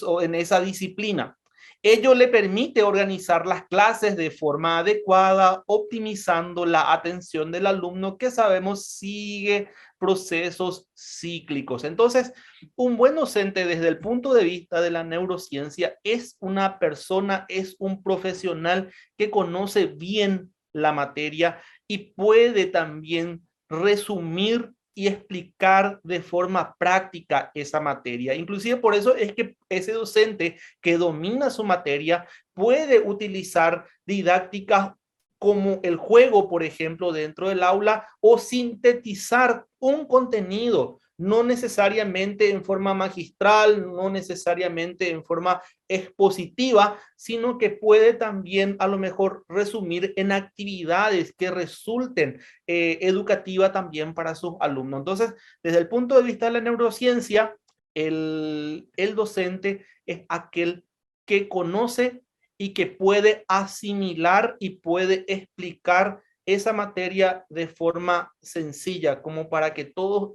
o en esa disciplina. Ello le permite organizar las clases de forma adecuada, optimizando la atención del alumno, que sabemos sigue procesos cíclicos. Entonces, un buen docente desde el punto de vista de la neurociencia es una persona, es un profesional que conoce bien la materia y puede también resumir y explicar de forma práctica esa materia. Inclusive por eso es que ese docente que domina su materia puede utilizar didácticas como el juego, por ejemplo, dentro del aula, o sintetizar un contenido, no necesariamente en forma magistral, no necesariamente en forma expositiva, sino que puede también a lo mejor resumir en actividades que resulten educativas también para sus alumnos. Entonces, desde el punto de vista de la neurociencia, el docente es aquel que conoce y que puede asimilar y puede explicar esa materia de forma sencilla, como para que todos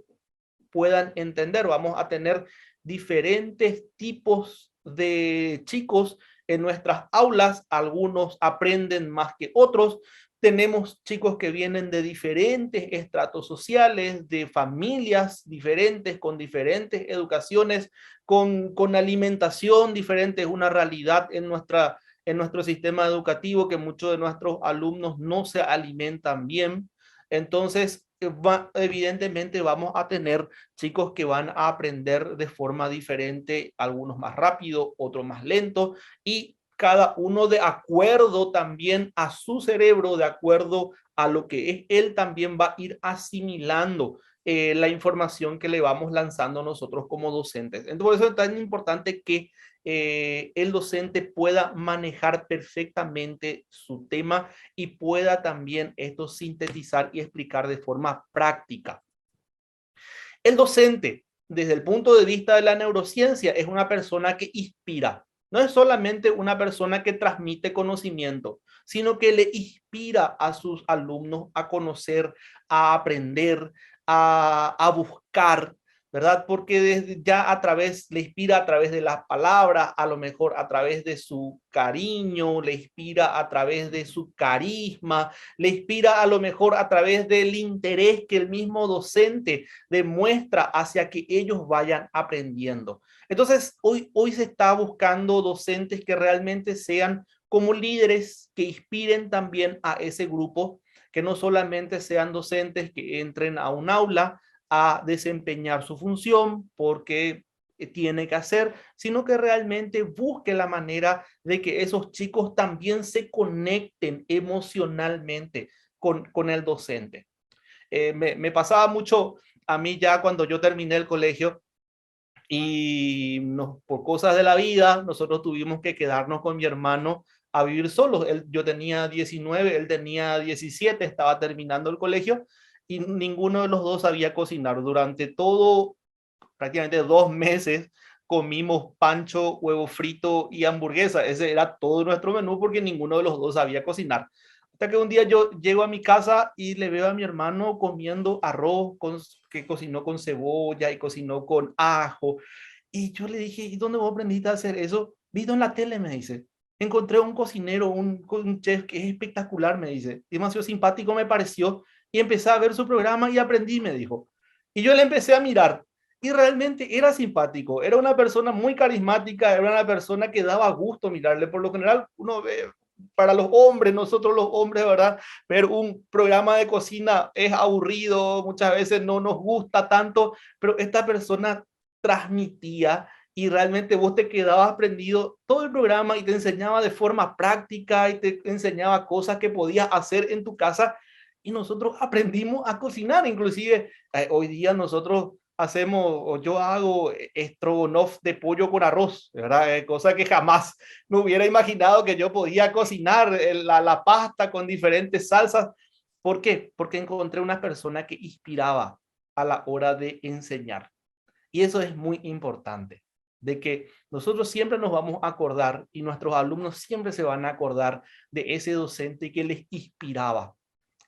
puedan entender. Vamos a tener diferentes tipos de chicos en nuestras aulas, algunos aprenden más que otros. Tenemos chicos que vienen de diferentes estratos sociales, de familias diferentes, con diferentes educaciones, con alimentación diferente. Es una realidad en nuestro sistema educativo que muchos de nuestros alumnos no se alimentan bien. Entonces, evidentemente vamos a tener chicos que van a aprender de forma diferente, algunos más rápido, otros más lento, y cada uno de acuerdo también a su cerebro, de acuerdo a lo que es él, también va a ir asimilando la información que le vamos lanzando nosotros como docentes. Entonces, por eso es tan importante que el docente pueda manejar perfectamente su tema y pueda también esto sintetizar y explicar de forma práctica. El docente, desde el punto de vista de la neurociencia, es una persona que inspira. No es solamente una persona que transmite conocimiento, sino que le inspira a sus alumnos a conocer, a aprender, a buscar, ¿verdad? Porque desde ya a través, le inspira a través de las palabras, a lo mejor a través de su cariño, le inspira a través de su carisma, le inspira a lo mejor a través del interés que el mismo docente demuestra hacia que ellos vayan aprendiendo. Entonces, hoy se está buscando docentes que realmente sean como líderes, que inspiren también a ese grupo, que no solamente sean docentes que entren a un aula a desempeñar su función porque tiene que hacer, sino que realmente busque la manera de que esos chicos también se conecten emocionalmente con el docente. Me pasaba mucho a mí ya cuando yo terminé el colegio y por cosas de la vida nosotros tuvimos que quedarnos con mi hermano a vivir solos. Yo tenía 19, él tenía 17, estaba terminando el colegio y ninguno de los dos sabía cocinar. Durante todo, prácticamente 2 meses, comimos pancho, huevo frito y hamburguesa. Ese era todo nuestro menú porque ninguno de los dos sabía cocinar. Hasta que un día yo llego a mi casa y le veo a mi hermano comiendo arroz que cocinó con cebolla y cocinó con ajo. Y yo le dije, ¿y dónde vos aprendiste a hacer eso? Visto en la tele, me dice. Encontré un cocinero, un chef que es espectacular, me dice. Demasiado simpático me pareció. Y empecé a ver su programa y aprendí, me dijo. Y yo le empecé a mirar. Y realmente era simpático. Era una persona muy carismática. Era una persona que daba gusto mirarle. Por lo general, uno ve para los hombres, nosotros los hombres, ¿verdad? Ver un programa de cocina es aburrido, muchas veces no nos gusta tanto, pero esta persona transmitía y realmente vos te quedabas aprendido todo el programa y te enseñaba de forma práctica y te enseñaba cosas que podías hacer en tu casa y nosotros aprendimos a cocinar, inclusive hoy día nosotros hacemos, o yo hago estrogonoff de pollo con arroz, ¿verdad? Cosa que jamás me hubiera imaginado que yo podía cocinar la pasta con diferentes salsas. ¿Por qué? Porque encontré una persona que inspiraba a la hora de enseñar. Y eso es muy importante, de que nosotros siempre nos vamos a acordar y nuestros alumnos siempre se van a acordar de ese docente que les inspiraba.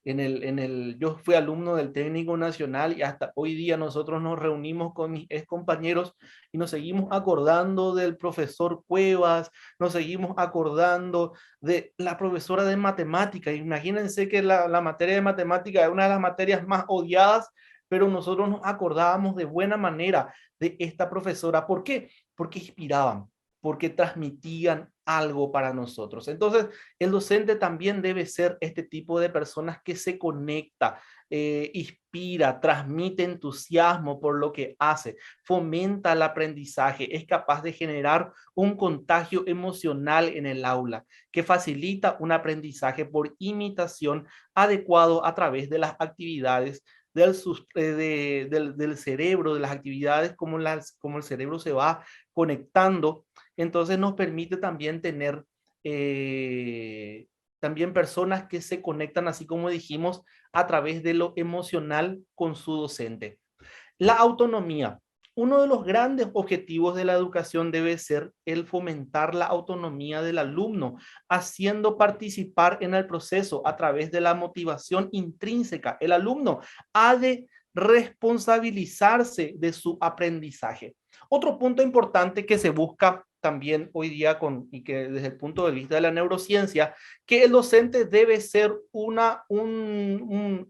Yo fui alumno del Técnico Nacional y hasta hoy día nosotros nos reunimos con mis ex compañeros y nos seguimos acordando del profesor Cuevas, nos seguimos acordando de la profesora de matemática. Imagínense que la materia de matemática es una de las materias más odiadas, pero nosotros nos acordábamos de buena manera de esta profesora. ¿Por qué? Porque inspiraban, porque transmitían algo para nosotros. Entonces, el docente también debe ser este tipo de personas que se conecta, inspira, transmite entusiasmo por lo que hace, fomenta el aprendizaje, es capaz de generar un contagio emocional en el aula, que facilita un aprendizaje por imitación adecuado a través de las actividades del cerebro, de las actividades como el cerebro se va conectando. Entonces nos permite también tener también personas que se conectan, así como dijimos, a través de lo emocional con su docente. La autonomía. Uno de los grandes objetivos de la educación debe ser el fomentar la autonomía del alumno, haciendo participar en el proceso a través de la motivación intrínseca. El alumno ha de responsabilizarse de su aprendizaje. Otro punto importante que se busca también hoy día y que desde el punto de vista de la neurociencia, que el docente debe ser un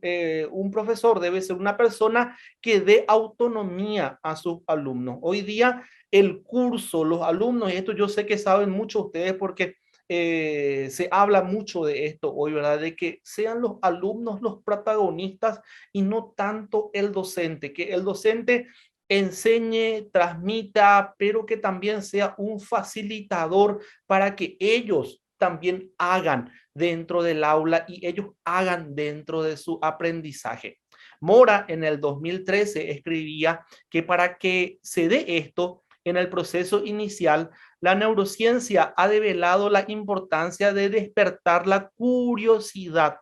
profesor, debe ser una persona que dé autonomía a sus alumnos. Hoy día el curso, los alumnos, y esto yo sé que saben mucho ustedes porque se habla mucho de esto hoy, ¿verdad? De que sean los alumnos los protagonistas y no tanto el docente, que el docente enseñe, transmita, pero que también sea un facilitador para que ellos también hagan dentro del aula y ellos hagan dentro de su aprendizaje. Mora en el 2013 escribía que para que se dé esto en el proceso inicial, la neurociencia ha develado la importancia de despertar la curiosidad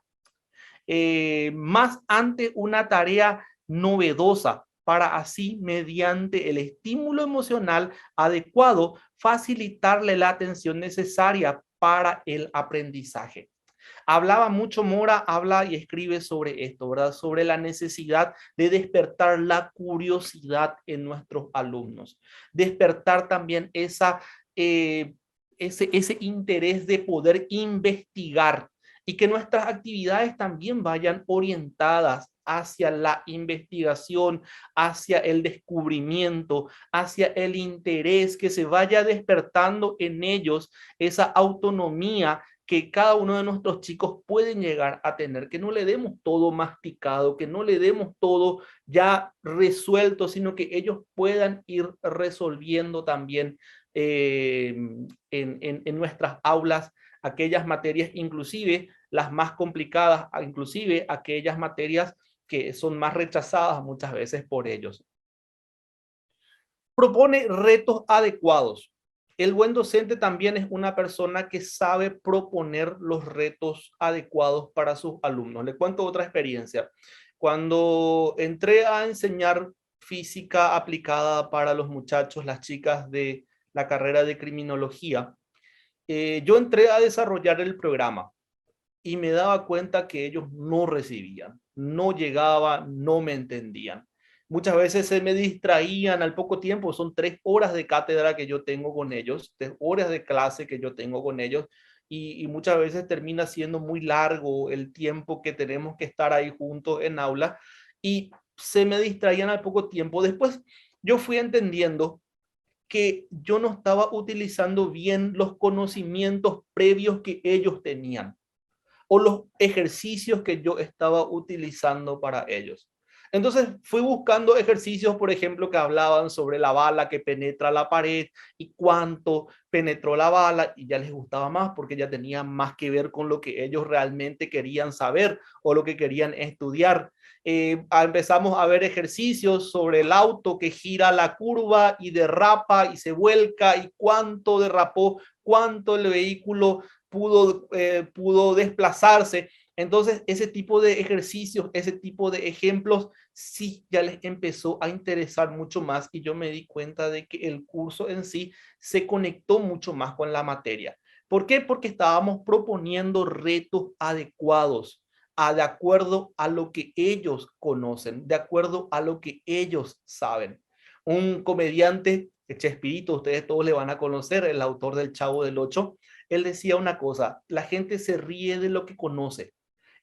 más ante una tarea novedosa para así, mediante el estímulo emocional adecuado, facilitarle la atención necesaria para el aprendizaje. Hablaba mucho Mora, habla y escribe sobre esto, ¿verdad? Sobre la necesidad de despertar la curiosidad en nuestros alumnos. Despertar también ese interés de poder investigar y que nuestras actividades también vayan orientadas hacia la investigación, hacia el descubrimiento, hacia el interés, que se vaya despertando en ellos esa autonomía que cada uno de nuestros chicos pueden llegar a tener, que no le demos todo masticado, que no le demos todo ya resuelto, sino que ellos puedan ir resolviendo también en nuestras aulas aquellas materias, inclusive las más complicadas, inclusive aquellas materias que son más rechazadas muchas veces por ellos. Propone retos adecuados. El buen docente también es una persona que sabe proponer los retos adecuados para sus alumnos. Le cuento otra experiencia. Cuando entré a enseñar física aplicada para los muchachos, las chicas de la carrera de criminología, yo entré a desarrollar el programa y me daba cuenta que ellos no recibían, no llegaban, no me entendían. Muchas veces se me distraían al poco tiempo, son 3 horas de cátedra que yo tengo con ellos, 3 horas de clase que yo tengo con ellos, y muchas veces termina siendo muy largo el tiempo que tenemos que estar ahí juntos en aula, y se me distraían al poco tiempo. Después yo fui entendiendo que yo no estaba utilizando bien los conocimientos previos que ellos tenían o los ejercicios que yo estaba utilizando para ellos. Entonces fui buscando ejercicios, por ejemplo, que hablaban sobre la bala que penetra la pared y cuánto penetró la bala, y ya les gustaba más porque ya tenía más que ver con lo que ellos realmente querían saber o lo que querían estudiar. Empezamos a ver ejercicios sobre el auto que gira la curva y derrapa y se vuelca y cuánto derrapó, cuánto el vehículo pudo desplazarse. Entonces, ese tipo de ejercicios, ese tipo de ejemplos, sí, ya les empezó a interesar mucho más, y yo me di cuenta de que el curso en sí se conectó mucho más con la materia. ¿Por qué? Porque estábamos proponiendo retos adecuados, de acuerdo a lo que ellos conocen, de acuerdo a lo que ellos saben. Un comediante, Chespirito, ustedes todos le van a conocer, el autor del Chavo del Ocho, él decía una cosa: la gente se ríe de lo que conoce.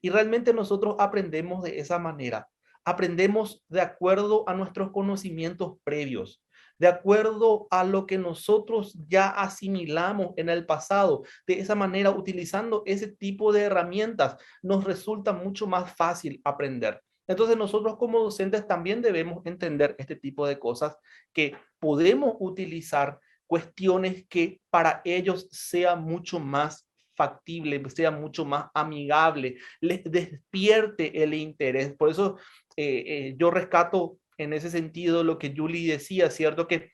Y realmente nosotros aprendemos de esa manera. Aprendemos de acuerdo a nuestros conocimientos previos, de acuerdo a lo que nosotros ya asimilamos en el pasado. De esa manera, utilizando ese tipo de herramientas, nos resulta mucho más fácil aprender. Entonces nosotros como docentes también debemos entender este tipo de cosas, que podemos utilizar cuestiones que para ellos sea mucho más factible, sea mucho más amigable, les despierte el interés. Por eso yo rescato en ese sentido lo que Julie decía, ¿cierto? Que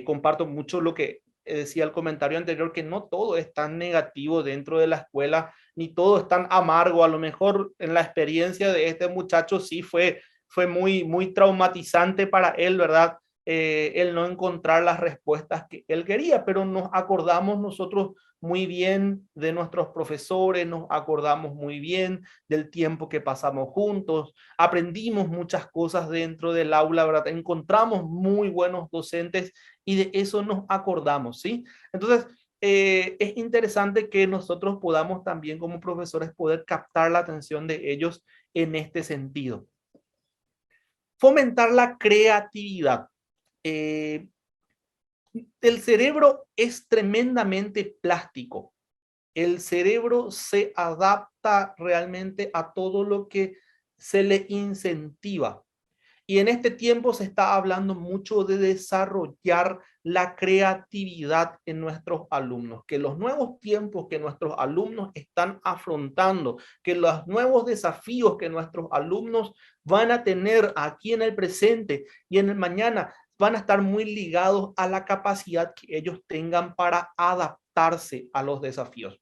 comparto mucho lo que decía el comentario anterior, que no todo es tan negativo dentro de la escuela, ni todo es tan amargo. A lo mejor en la experiencia de este muchacho sí fue muy traumatizante para él, ¿verdad? El no encontrar las respuestas que él quería, pero nos acordamos nosotros muy bien de nuestros profesores, nos acordamos muy bien del tiempo que pasamos juntos, aprendimos muchas cosas dentro del aula, ¿verdad? Encontramos muy buenos docentes y de eso nos acordamos, ¿sí? Entonces, es interesante que nosotros podamos también como profesores poder captar la atención de ellos en este sentido. Fomentar la creatividad. El cerebro es tremendamente plástico. El cerebro se adapta realmente a todo lo que se le incentiva. Y en este tiempo se está hablando mucho de desarrollar la creatividad en nuestros alumnos, que los nuevos tiempos que nuestros alumnos están afrontando, que los nuevos desafíos que nuestros alumnos van a tener aquí en el presente y en el mañana van a estar muy ligados a la capacidad que ellos tengan para adaptarse a los desafíos.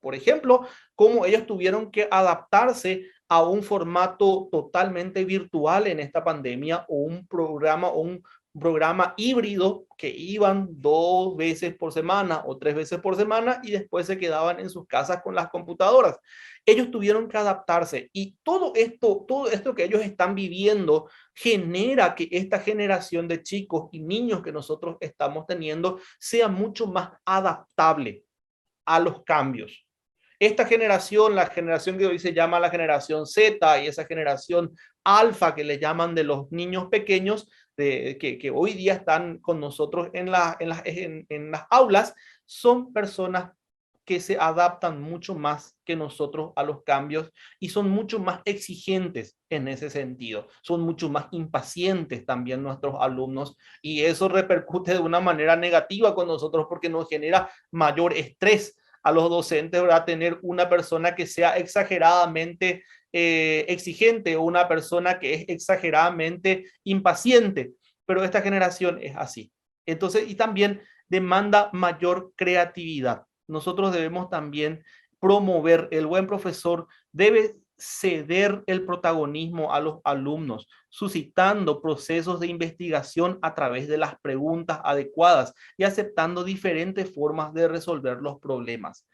Por ejemplo, cómo ellos tuvieron que adaptarse a un formato totalmente virtual en esta pandemia, o un programa híbrido que iban 2 veces por semana o 3 veces por semana y después se quedaban en sus casas con las computadoras. Ellos tuvieron que adaptarse, y todo esto que ellos están viviendo genera que esta generación de chicos y niños que nosotros estamos teniendo sea mucho más adaptable a los cambios. Esta generación, la generación que hoy se llama la generación Z, y esa generación alfa que le llaman de los niños pequeños, que hoy día están con nosotros en las aulas, son personas que se adaptan mucho más que nosotros a los cambios y son mucho más exigentes en ese sentido. Son mucho más impacientes también nuestros alumnos, y eso repercute de una manera negativa con nosotros porque nos genera mayor estrés a los docentes, ¿verdad? Tener una persona que sea exageradamente exigente, o una persona que es exageradamente impaciente, pero esta generación es así. Entonces, y también demanda mayor creatividad. Nosotros debemos también promover, el buen profesor debe ceder el protagonismo a los alumnos, suscitando procesos de investigación a través de las preguntas adecuadas y aceptando diferentes formas de resolver los problemas.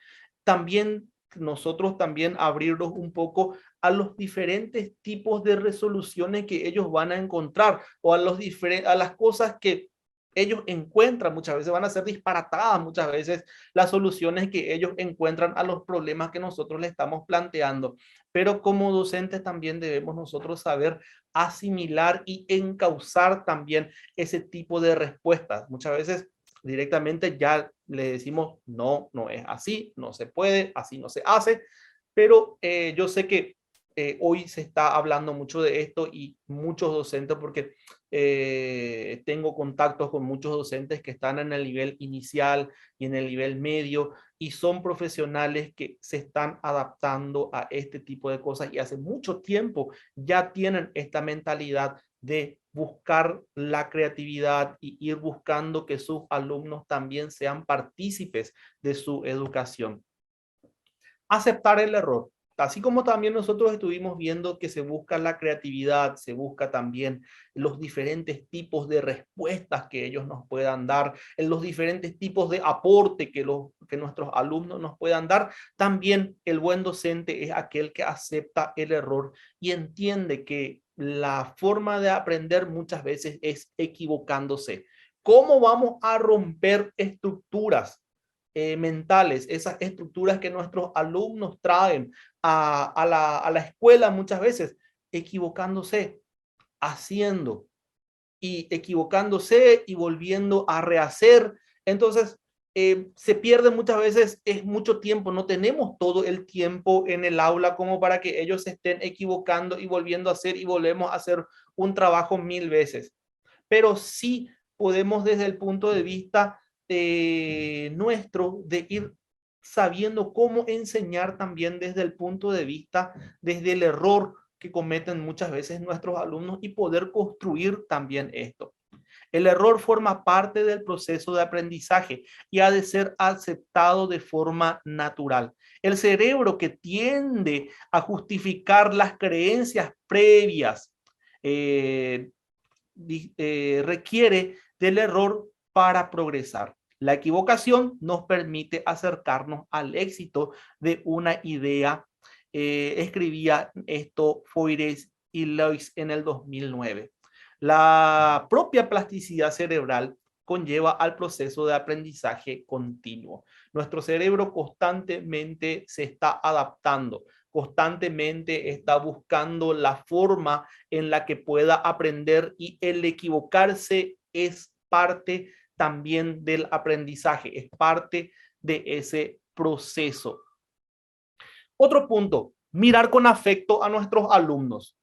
También nosotros también abrirnos un poco a los diferentes tipos de resoluciones que ellos van a encontrar, o a las cosas que ellos encuentran. Muchas veces van a ser disparatadas, muchas veces las soluciones que ellos encuentran a los problemas que nosotros le estamos planteando, pero como docentes también debemos nosotros saber asimilar y encauzar también ese tipo de respuestas. Muchas veces directamente ya le decimos, no, no es así, no se puede, así no se hace, pero yo sé que hoy se está hablando mucho de esto, y muchos docentes, porque tengo contactos con muchos docentes que están en el nivel inicial y en el nivel medio, y son profesionales que se están adaptando a este tipo de cosas, y hace mucho tiempo ya tienen esta mentalidad de buscar la creatividad y ir buscando que sus alumnos también sean partícipes de su educación. Aceptar el error. Así como también nosotros estuvimos viendo que se busca la creatividad, se busca también los diferentes tipos de respuestas que ellos nos puedan dar, en los diferentes tipos de aporte que nuestros alumnos nos puedan dar. También el buen docente es aquel que acepta el error y entiende que la forma de aprender muchas veces es equivocándose. ¿Cómo vamos a romper estructuras mentales, esas estructuras que nuestros alumnos traen a la escuela muchas veces? Equivocándose, haciendo, y equivocándose y volviendo a rehacer. Entonces, se pierde muchas veces, es mucho tiempo, no tenemos todo el tiempo en el aula como para que ellos se estén equivocando y volviendo a hacer y volvemos a hacer un trabajo 1000 veces. Pero sí podemos desde el punto de vista nuestro de ir sabiendo cómo enseñar también desde el punto de vista, desde el error que cometen muchas veces nuestros alumnos y poder construir también esto. El error forma parte del proceso de aprendizaje y ha de ser aceptado de forma natural. El cerebro que tiende a justificar las creencias previas requiere del error para progresar. La equivocación nos permite acercarnos al éxito de una idea. Escribía esto Foires y Lois en el 2009. La propia plasticidad cerebral conlleva al proceso de aprendizaje continuo. Nuestro cerebro constantemente se está adaptando, constantemente está buscando la forma en la que pueda aprender y el equivocarse es parte también del aprendizaje, es parte de ese proceso. Otro punto, mirar con afecto a nuestros alumnos.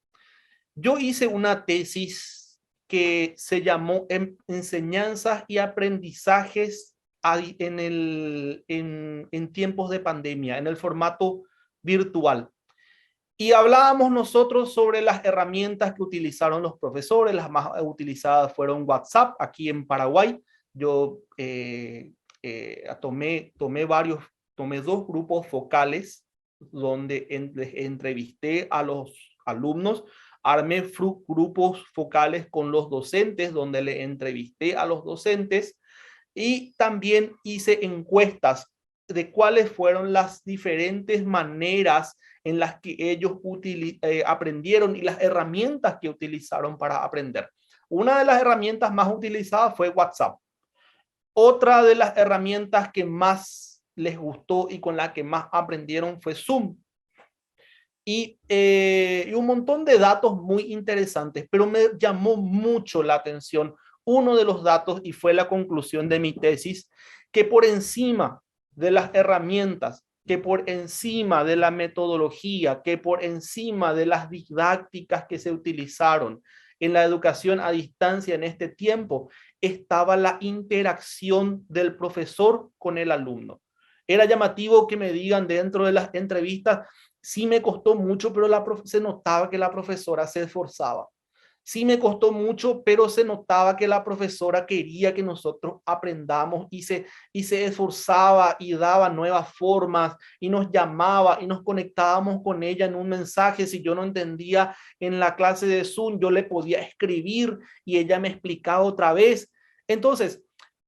Yo hice una tesis que se llamó Enseñanzas y Aprendizajes en tiempos de pandemia, en el formato virtual. Y hablábamos nosotros sobre las herramientas que utilizaron los profesores. Las más utilizadas fueron WhatsApp, aquí en Paraguay. Yo tomé 2 grupos focales donde entrevisté a los alumnos, armé grupos focales con los docentes donde le entrevisté a los docentes y también hice encuestas de cuáles fueron las diferentes maneras en las que ellos aprendieron y las herramientas que utilizaron para aprender. Una de las herramientas más utilizadas fue WhatsApp. Otra de las herramientas que más les gustó y con la que más aprendieron fue Zoom. Y un montón de datos muy interesantes, pero me llamó mucho la atención uno de los datos y fue la conclusión de mi tesis, que por encima de las herramientas, que por encima de la metodología, que por encima de las didácticas que se utilizaron en la educación a distancia en este tiempo, estaba la interacción del profesor con el alumno. Era llamativo que me digan dentro de las entrevistas, sí me costó mucho, pero se notaba que la profesora se esforzaba. Sí me costó mucho, pero se notaba que la profesora quería que nosotros aprendamos y se esforzaba y daba nuevas formas y nos llamaba y nos conectábamos con ella en un mensaje. Si yo no entendía en la clase de Zoom, yo le podía escribir y ella me explicaba otra vez. Entonces,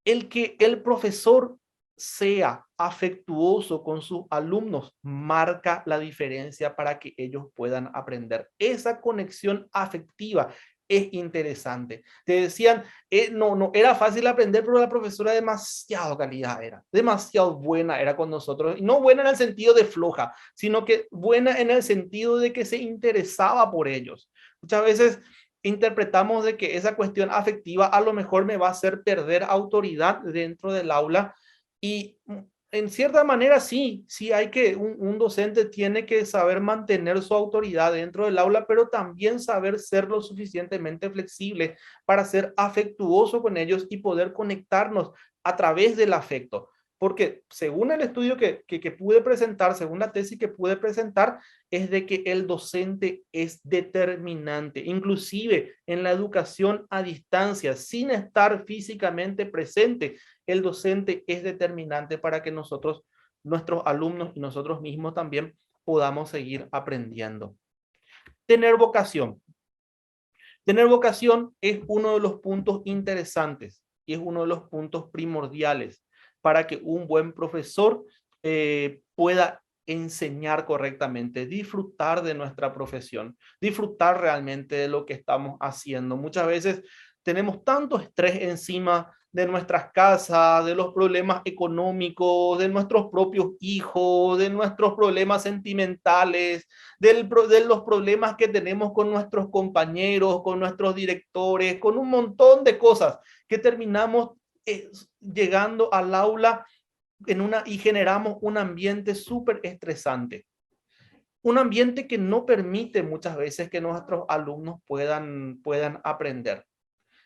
el que el profesor sea afectuoso con sus alumnos marca la diferencia para que ellos puedan aprender. Esa conexión afectiva es interesante. Te decían, no era fácil aprender, pero la profesora demasiado calidad era, demasiado buena era con nosotros. Y no buena en el sentido de floja, sino que buena en el sentido de que se interesaba por ellos. Muchas veces interpretamos de que esa cuestión afectiva a lo mejor me va a hacer perder autoridad dentro del aula. Y en cierta manera sí hay que, un docente tiene que saber mantener su autoridad dentro del aula, pero también saber ser lo suficientemente flexible para ser afectuoso con ellos y poder conectarnos a través del afecto. Porque según el estudio que pude presentar, según la tesis que pude presentar, es de que el docente es determinante, inclusive en la educación a distancia, sin estar físicamente presente. El docente es determinante para que nosotros, nuestros alumnos y nosotros mismos también podamos seguir aprendiendo. Tener vocación. Tener vocación es uno de los puntos interesantes y es uno de los puntos primordiales para que un buen profesor pueda enseñar correctamente, disfrutar de nuestra profesión, disfrutar realmente de lo que estamos haciendo. Muchas veces tenemos tanto estrés encima de nuestras casas, de los problemas económicos, de nuestros propios hijos, de nuestros problemas sentimentales, de los problemas que tenemos con nuestros compañeros, con nuestros directores, con un montón de cosas que terminamos llegando al aula y generamos un ambiente súper estresante. Un ambiente que no permite muchas veces que nuestros alumnos puedan aprender.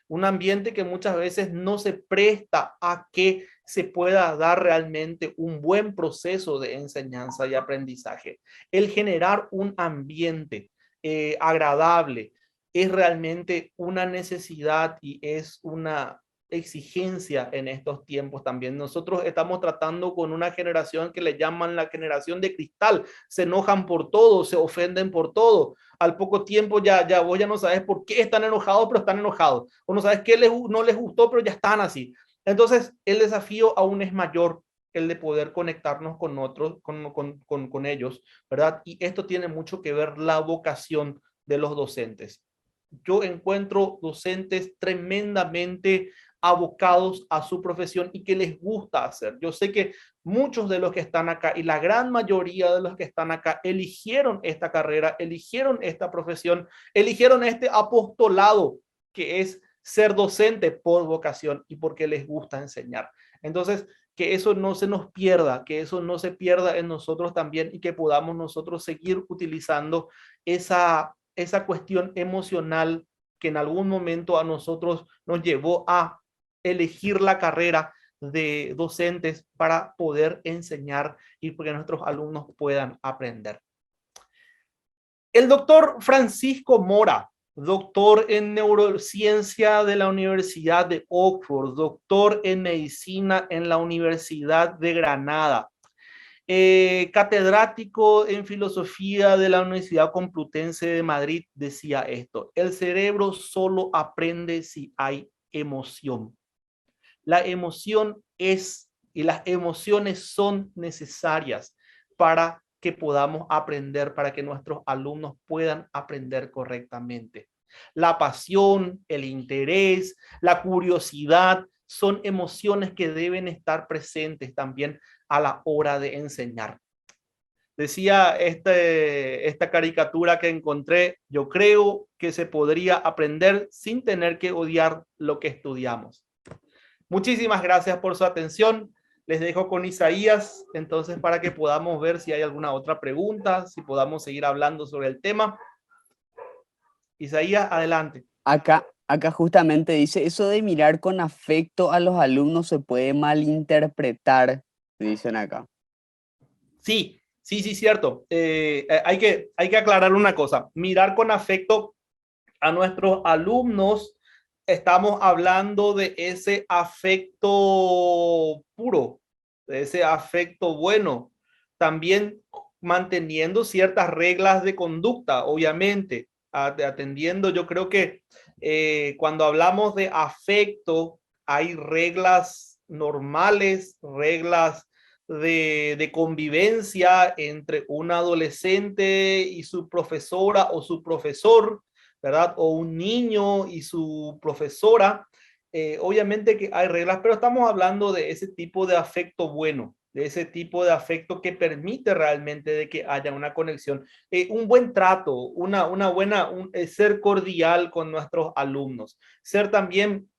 Un ambiente que muchas veces no se presta a que se pueda dar realmente un buen proceso de enseñanza y aprendizaje. El generar un ambiente agradable es realmente una necesidad y es una exigencia en estos tiempos también. Nosotros estamos tratando con una generación que le llaman la generación de cristal. Se enojan por todo, se ofenden por todo. Al poco tiempo vos ya no sabes por qué están enojados, pero están enojados. O no sabes qué no les gustó, pero ya están así. Entonces, el desafío aún es mayor, el de poder conectarnos con otros, con ellos, ¿verdad? Y esto tiene mucho que ver la vocación de los docentes. Yo encuentro docentes tremendamente abocados a su profesión y que les gusta hacer. Yo sé que muchos de los que están acá y la gran mayoría de los que están acá eligieron esta carrera, eligieron esta profesión, eligieron este apostolado que es ser docente por vocación y porque les gusta enseñar. Entonces, que eso no se nos pierda, que eso no se pierda en nosotros también y que podamos nosotros seguir utilizando esa cuestión emocional que en algún momento a nosotros nos llevó a elegir la carrera de docentes para poder enseñar y que nuestros alumnos puedan aprender. El doctor Francisco Mora, doctor en neurociencia de la Universidad de Oxford, doctor en medicina en la Universidad de Granada, catedrático en filosofía de la Universidad Complutense de Madrid, decía esto: el cerebro solo aprende si hay emoción. La emoción es y las emociones son necesarias para que podamos aprender, para que nuestros alumnos puedan aprender correctamente. La pasión, el interés, la curiosidad son emociones que deben estar presentes también a la hora de enseñar. Decía esta caricatura que encontré: yo creo que se podría aprender sin tener que odiar lo que estudiamos. Muchísimas gracias por su atención. Les dejo con Isaías, entonces, para que podamos ver si hay alguna otra pregunta, si podamos seguir hablando sobre el tema. Isaías, adelante.
Acá justamente dice, eso de mirar con afecto a los alumnos se puede malinterpretar, dicen acá.
Sí, cierto. Hay que aclarar una cosa. Mirar con afecto a nuestros alumnos, estamos hablando de ese afecto puro, de ese afecto bueno, también manteniendo ciertas reglas de conducta, obviamente, atendiendo. Yo creo que cuando hablamos de afecto, hay reglas normales, reglas de convivencia entre un adolescente y su profesora o su profesor, ¿verdad? O un niño y su profesora. Obviamente que hay reglas, pero estamos hablando de ese tipo de afecto bueno, de ese tipo de afecto que permite realmente de que haya una conexión, un buen trato, una buena, ser cordial con nuestros alumnos, ser también,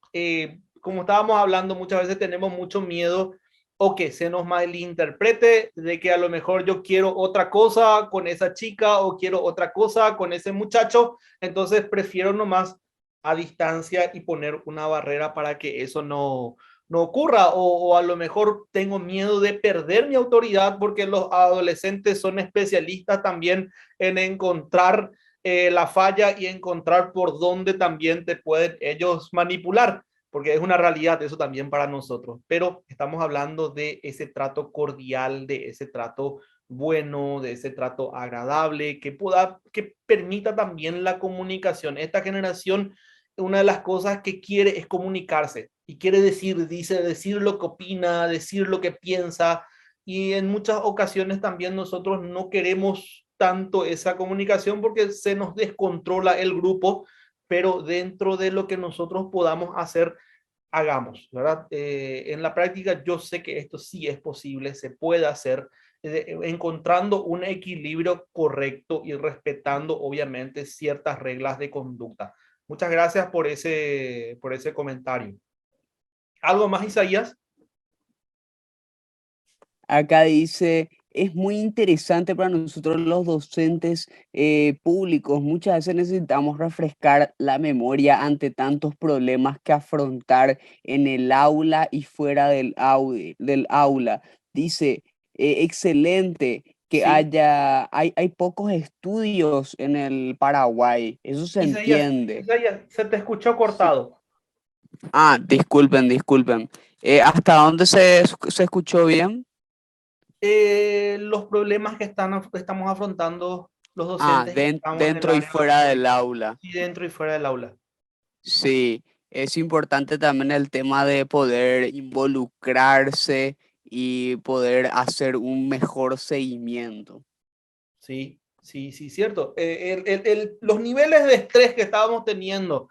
como estábamos hablando, muchas veces tenemos mucho miedo o que se nos malinterprete de que a lo mejor yo quiero otra cosa con esa chica o quiero otra cosa con ese muchacho, entonces prefiero nomás a distancia y poner una barrera para que eso no ocurra, o a lo mejor tengo miedo de perder mi autoridad porque los adolescentes son especialistas también en encontrar la falla y encontrar por dónde también te pueden ellos manipular, porque es una realidad eso también para nosotros, pero estamos hablando de ese trato cordial, de ese trato bueno, de ese trato agradable, que permita también la comunicación. Esta generación, una de las cosas que quiere es comunicarse y quiere decir lo que opina, decir lo que piensa, y en muchas ocasiones también nosotros no queremos tanto esa comunicación porque se nos descontrola el grupo, pero dentro de lo que nosotros podamos hacer, hagamos, ¿verdad? En la práctica yo sé que esto sí es posible, se puede hacer, encontrando un equilibrio correcto y respetando obviamente ciertas reglas de conducta. Muchas gracias por ese comentario. ¿Algo más, Isaías?
Acá dice, es muy interesante para nosotros los docentes públicos. Muchas veces necesitamos refrescar la memoria ante tantos problemas que afrontar en el aula y fuera del aula. Dice, excelente que
Sí.
hay pocos estudios en el Paraguay. Eso se entiende.
Isaías, se te escuchó cortado.
Ah, disculpen. ¿Hasta dónde se escuchó bien?
Los problemas que estamos afrontando los
Ah,
docentes que estamos en el
dentro y
área
fuera del
docente,
aula.
y dentro y fuera del aula.
Sí, es importante también el tema de poder involucrarse y poder hacer un mejor seguimiento.
Sí, sí, sí, cierto. Los niveles de estrés que estábamos teniendo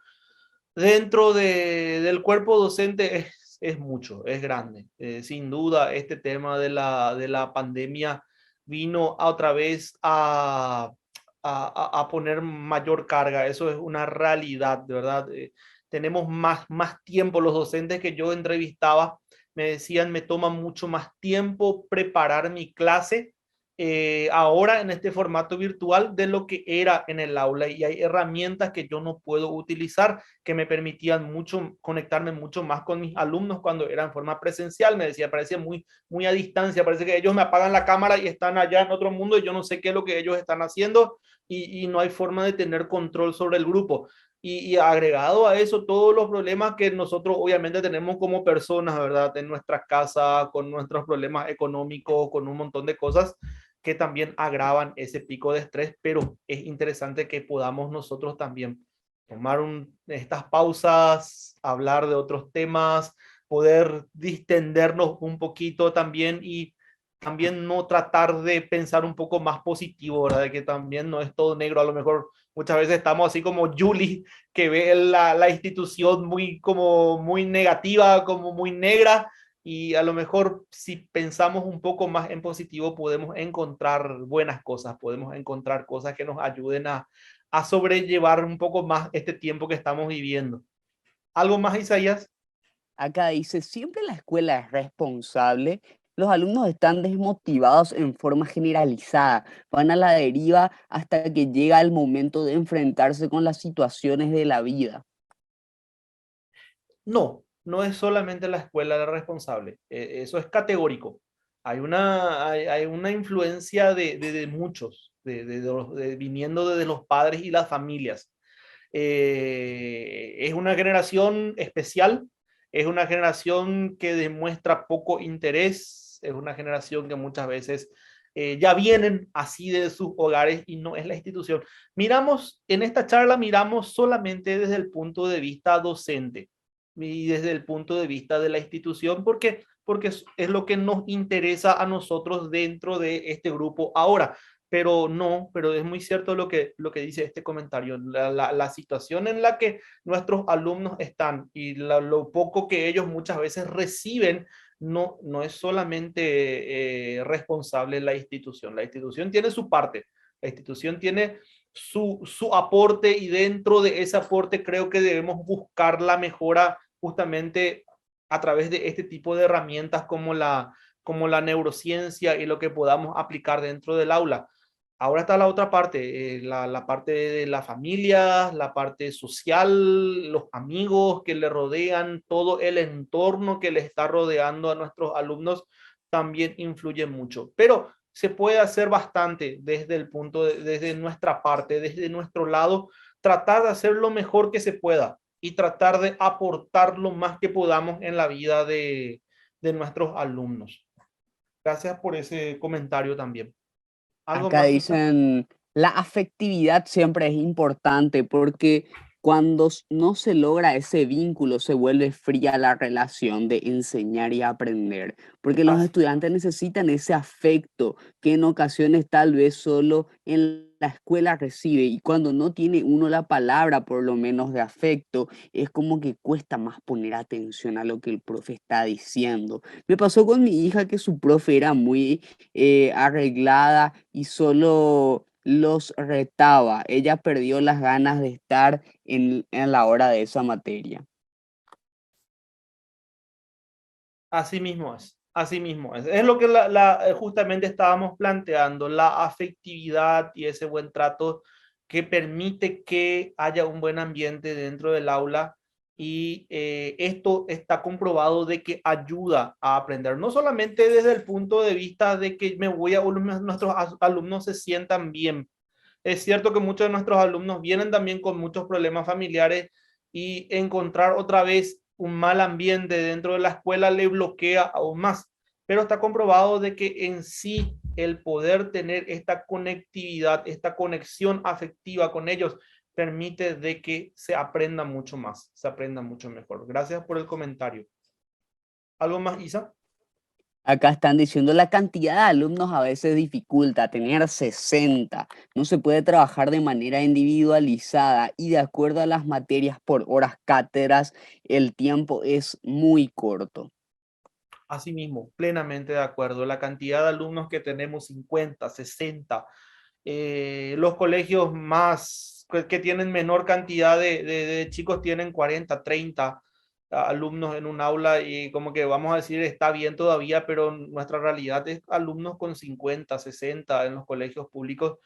dentro del cuerpo docente es mucho, es grande. Sin duda, este tema de la pandemia vino a otra vez a poner mayor carga. Eso es una realidad, de verdad. Tenemos más tiempo. Los docentes que yo entrevistaba me decían, me toma mucho más tiempo preparar mi clase ahora en este formato virtual de lo que era en el aula, y hay herramientas que yo no puedo utilizar que me permitían mucho conectarme mucho más con mis alumnos cuando era en forma presencial. Me decía, parece muy a distancia, parece que ellos me apagan la cámara y están allá en otro mundo y yo no sé qué es lo que ellos están haciendo, y no hay forma de tener control sobre el grupo. Y agregado a eso, todos los problemas que nosotros obviamente tenemos como personas, ¿verdad? En nuestras casas, con nuestros problemas económicos, con un montón de cosas que también agravan ese pico de estrés, pero es interesante que podamos nosotros también tomar estas pausas, hablar de otros temas, poder distendernos un poquito también, y también no tratar de pensar un poco más positivo, ¿verdad? Que también no es todo negro. A lo mejor muchas veces estamos así como Julie, que ve la institución muy negativa, como muy negra, y a lo mejor si pensamos un poco más en positivo podemos encontrar buenas cosas, podemos encontrar cosas que nos ayuden a sobrellevar un poco más este tiempo que estamos viviendo. ¿Algo más, Isaías?
Acá dice, siempre la escuela es responsable. Los alumnos están desmotivados en forma generalizada, van a la deriva hasta que llega el momento de enfrentarse con las situaciones de la vida.
No, no es solamente la escuela la responsable. Eso es categórico. Hay una influencia de muchos, viniendo desde los padres y las familias. Es una generación especial, es una generación que demuestra poco interés, es una generación que muchas veces ya vienen así de sus hogares y no es la institución. En esta charla miramos solamente desde el punto de vista docente y desde el punto de vista de la institución, porque es lo que nos interesa a nosotros dentro de este grupo ahora. Pero no, pero es muy cierto lo que dice este comentario. La situación en la que nuestros alumnos están y lo poco que ellos muchas veces reciben, no es solamente responsable la institución. La institución tiene su parte, la institución tiene su aporte, y dentro de ese aporte creo que debemos buscar la mejora justamente a través de este tipo de herramientas como la neurociencia y lo que podamos aplicar dentro del aula. Ahora está la otra parte, la parte de la familia, la parte social, los amigos que le rodean, todo el entorno que le está rodeando a nuestros alumnos también influye mucho. Pero se puede hacer bastante desde nuestra parte, desde nuestro lado, tratar de hacer lo mejor que se pueda y tratar de aportar lo más que podamos en la vida de nuestros alumnos. Gracias por ese comentario también. ¿Algo
Acá
más, Isa?
dicen, la afectividad siempre es importante porque Cuando no se logra ese vínculo, se vuelve fría la relación de enseñar y aprender, porque los
Así,
estudiantes necesitan ese afecto que en ocasiones tal vez solo en la escuela recibe, y cuando no tiene uno la palabra, por lo menos de afecto, es como que cuesta más poner atención a lo que el profe está diciendo. Me pasó con mi hija que su profe era muy arreglada y solo los retaba. Ella perdió las ganas de estar en la hora de esa materia.
así mismo es. Así mismo es. Es lo que justamente estábamos planteando, la afectividad y ese buen trato que permite que haya un buen ambiente dentro del aula, y esto está comprobado de que ayuda a aprender, no solamente desde el punto de vista de que nuestros alumnos se sientan bien. Es cierto que muchos de nuestros alumnos vienen también con muchos problemas familiares, y encontrar otra vez un mal ambiente dentro de la escuela le bloquea aún más. Pero está comprobado de que en sí el poder tener esta conectividad, esta conexión afectiva con ellos, permite de que se aprenda mucho más, se aprenda mucho mejor. Gracias por el comentario. ¿Algo más, Isa?
Acá están diciendo la cantidad de alumnos a veces dificulta tener 60. No se puede trabajar de manera individualizada y de acuerdo a las materias por horas cátedras, el tiempo es muy corto.
Asimismo, plenamente de acuerdo. La cantidad de alumnos que tenemos, 50, 60, los colegios más que tienen menor cantidad de chicos tienen 40, 30 alumnos en un aula, y como que vamos a decir está bien todavía, pero nuestra realidad es alumnos con 50, 60 en los colegios públicos,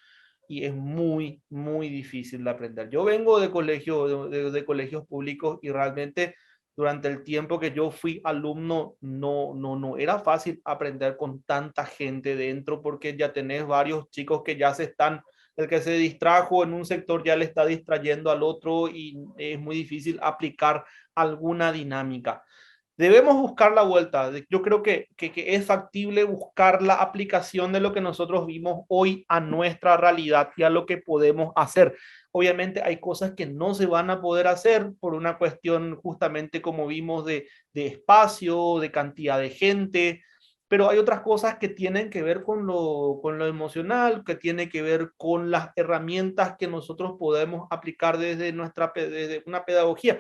y es muy, muy difícil de aprender. Yo vengo de de colegios públicos, y realmente durante el tiempo que yo fui alumno no era fácil aprender con tanta gente dentro, porque ya tenés varios chicos que ya se están, el que se distrajo en un sector ya le está distrayendo al otro, y es muy difícil aplicar alguna dinámica. Debemos buscar la vuelta. Yo creo que es factible buscar la aplicación de lo que nosotros vimos hoy a nuestra realidad y a lo que podemos hacer. Obviamente hay cosas que no se van a poder hacer por una cuestión justamente como vimos de espacio, de cantidad de gente, pero hay otras cosas que tienen que ver con lo emocional, que tiene que ver con las herramientas que nosotros podemos aplicar desde una pedagogía.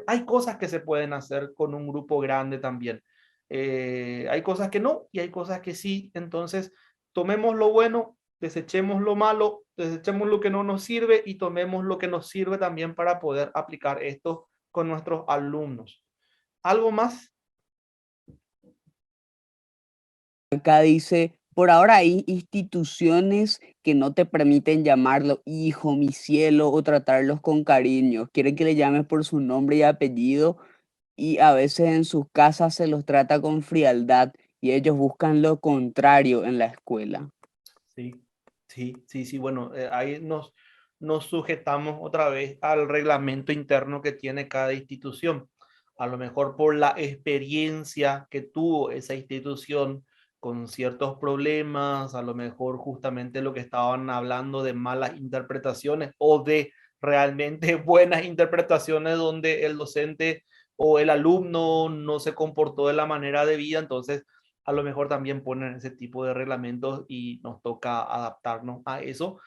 Hay cosas que se pueden hacer con un grupo grande también. Hay cosas que no y hay cosas que sí. Entonces, tomemos lo bueno, desechemos lo malo, desechemos lo que no nos sirve y tomemos lo que nos sirve también para poder aplicar esto con nuestros alumnos. ¿Algo más?
Acá dice, por ahora hay instituciones que no te permiten llamarlo hijo, mi cielo o tratarlos con cariño. Quieren que le llames por su nombre y apellido y a veces en sus casas se los trata con frialdad y ellos buscan lo contrario en la escuela.
Sí, sí. Bueno, ahí nos sujetamos otra vez al reglamento interno que tiene cada institución. A lo mejor por la experiencia que tuvo esa institución con ciertos problemas, a lo mejor justamente lo que estaban hablando de malas interpretaciones o de realmente buenas interpretaciones donde el docente o el alumno no se comportó de la manera debida. Entonces a lo mejor también ponen ese tipo de reglamentos y nos toca adaptarnos a eso.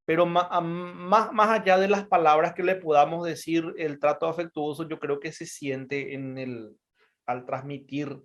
Pero más allá de las palabras que le podamos decir, el trato afectuoso yo creo que se siente al transmitir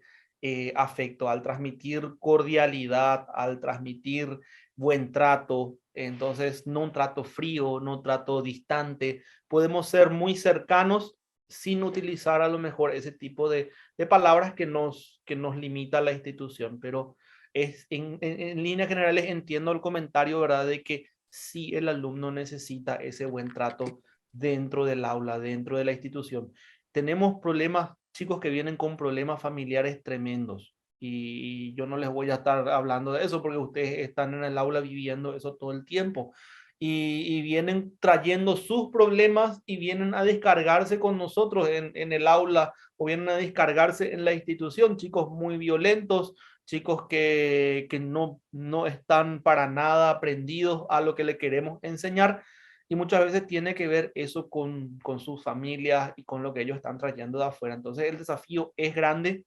afecto, al transmitir cordialidad, al transmitir buen trato. Entonces, no un trato frío, no un trato distante. Podemos ser muy cercanos sin utilizar a lo mejor ese tipo de palabras que nos limita la institución. Pero en líneas generales entiendo el comentario, ¿verdad? De que si el alumno necesita ese buen trato dentro del aula, dentro de la institución. Tenemos problemas, chicos que vienen con problemas familiares tremendos, y yo no les voy a estar hablando de eso porque ustedes están en el aula viviendo eso todo el tiempo. Y vienen trayendo sus problemas y vienen a descargarse con nosotros en el aula, o vienen a descargarse en la institución, chicos muy violentos, chicos que no están para nada aprendidos a lo que le queremos enseñar. y muchas veces tiene que ver eso con sus familias y con lo que ellos están trayendo de afuera. Entonces el desafío es grande,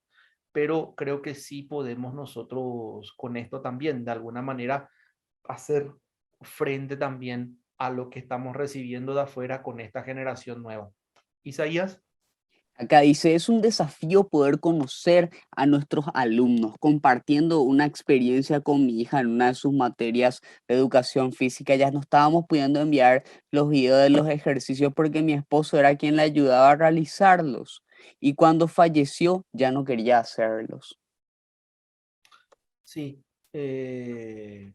pero creo que sí podemos nosotros con esto también, de alguna manera, hacer frente también a lo que estamos recibiendo de afuera con esta generación nueva. Isaías.
Acá dice, es un desafío poder conocer a nuestros alumnos, compartiendo una experiencia con mi hija en una de sus materias de educación física. Ya no estábamos pudiendo enviar los videos de los ejercicios porque mi esposo era quien le ayudaba a realizarlos. Y cuando falleció, ya no quería hacerlos.
Sí, se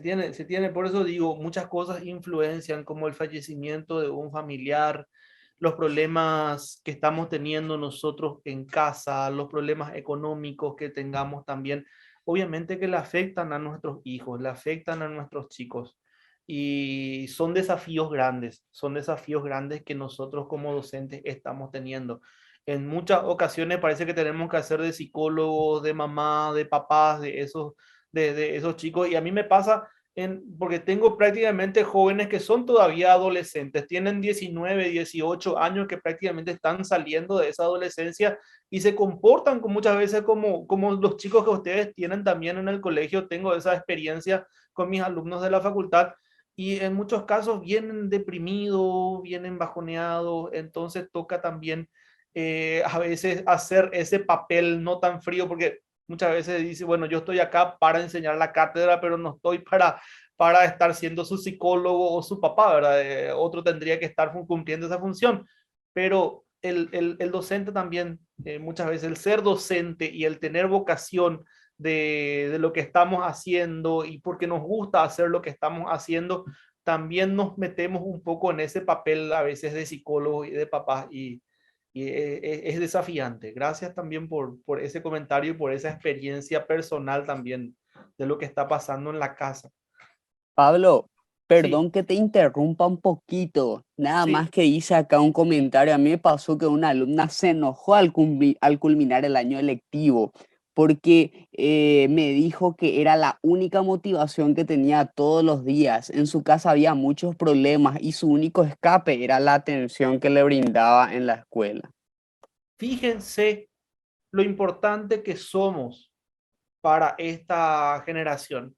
tiene, por eso digo, muchas cosas influencian, como el fallecimiento de un familiar, los problemas que estamos teniendo nosotros en casa, los problemas económicos que tengamos también, obviamente que le afectan a nuestros hijos, le afectan a nuestros chicos. Y son desafíos grandes que nosotros como docentes estamos teniendo. En muchas ocasiones parece que tenemos que hacer de psicólogos, de mamá, de papás, de esos chicos. Y a mí me pasa porque tengo prácticamente jóvenes que son todavía adolescentes, tienen 19, 18 años, que prácticamente están saliendo de esa adolescencia y se comportan muchas veces como los chicos que ustedes tienen también en el colegio. Tengo esa experiencia con mis alumnos de la facultad. Y en muchos casos vienen deprimidos, vienen bajoneados, entonces toca también a veces hacer ese papel no tan frío, porque muchas veces dice, bueno, yo estoy acá para enseñar la cátedra, pero no estoy para estar siendo su psicólogo o su papá, ¿verdad? Otro tendría que estar cumpliendo esa función, pero el docente también, muchas veces el ser docente y el tener vocación de lo que estamos haciendo y porque nos gusta hacer lo que estamos haciendo, también nos metemos un poco en ese papel a veces de psicólogo y de papá y es desafiante. Gracias también por ese comentario y por esa experiencia personal también de lo que está pasando en la casa.
Pablo,
Sí,
perdón que te interrumpa un poquito. Nada más
sí.
que hice acá un comentario. A mí me pasó que una alumna se enojó al culminar el año lectivo porque me dijo que era la única motivación que tenía todos los días. En su casa había muchos problemas y su único escape era la atención que le brindaba en la escuela.
Fíjense lo importante que somos para esta generación.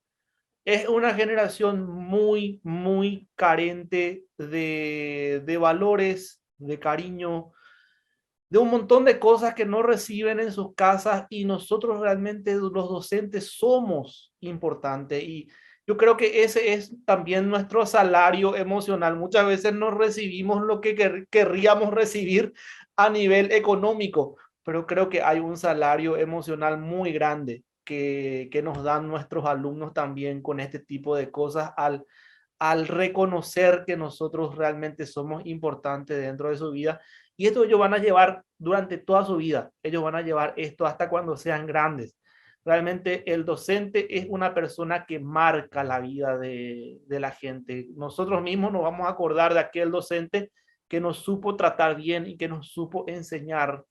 Es una generación muy, muy carente de valores, de cariño, de un montón de cosas que no reciben en sus casas, y nosotros realmente los docentes somos importantes, y yo creo que ese es también nuestro salario emocional. Muchas veces no recibimos lo que querríamos recibir a nivel económico, pero creo que hay un salario emocional muy grande que nos dan nuestros alumnos también con este tipo de cosas al reconocer que nosotros realmente somos importantes dentro de su vida. Y esto ellos van a llevar durante toda su vida. Ellos van a llevar esto hasta cuando sean grandes. Realmente el docente es una persona que marca la vida de la gente. Nosotros mismos nos vamos a acordar de aquel docente que nos supo tratar bien y que nos supo enseñar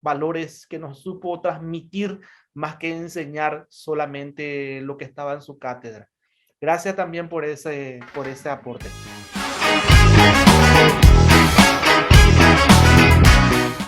valores, que nos supo transmitir más que enseñar solamente lo que estaba en su cátedra. Gracias también por ese aporte.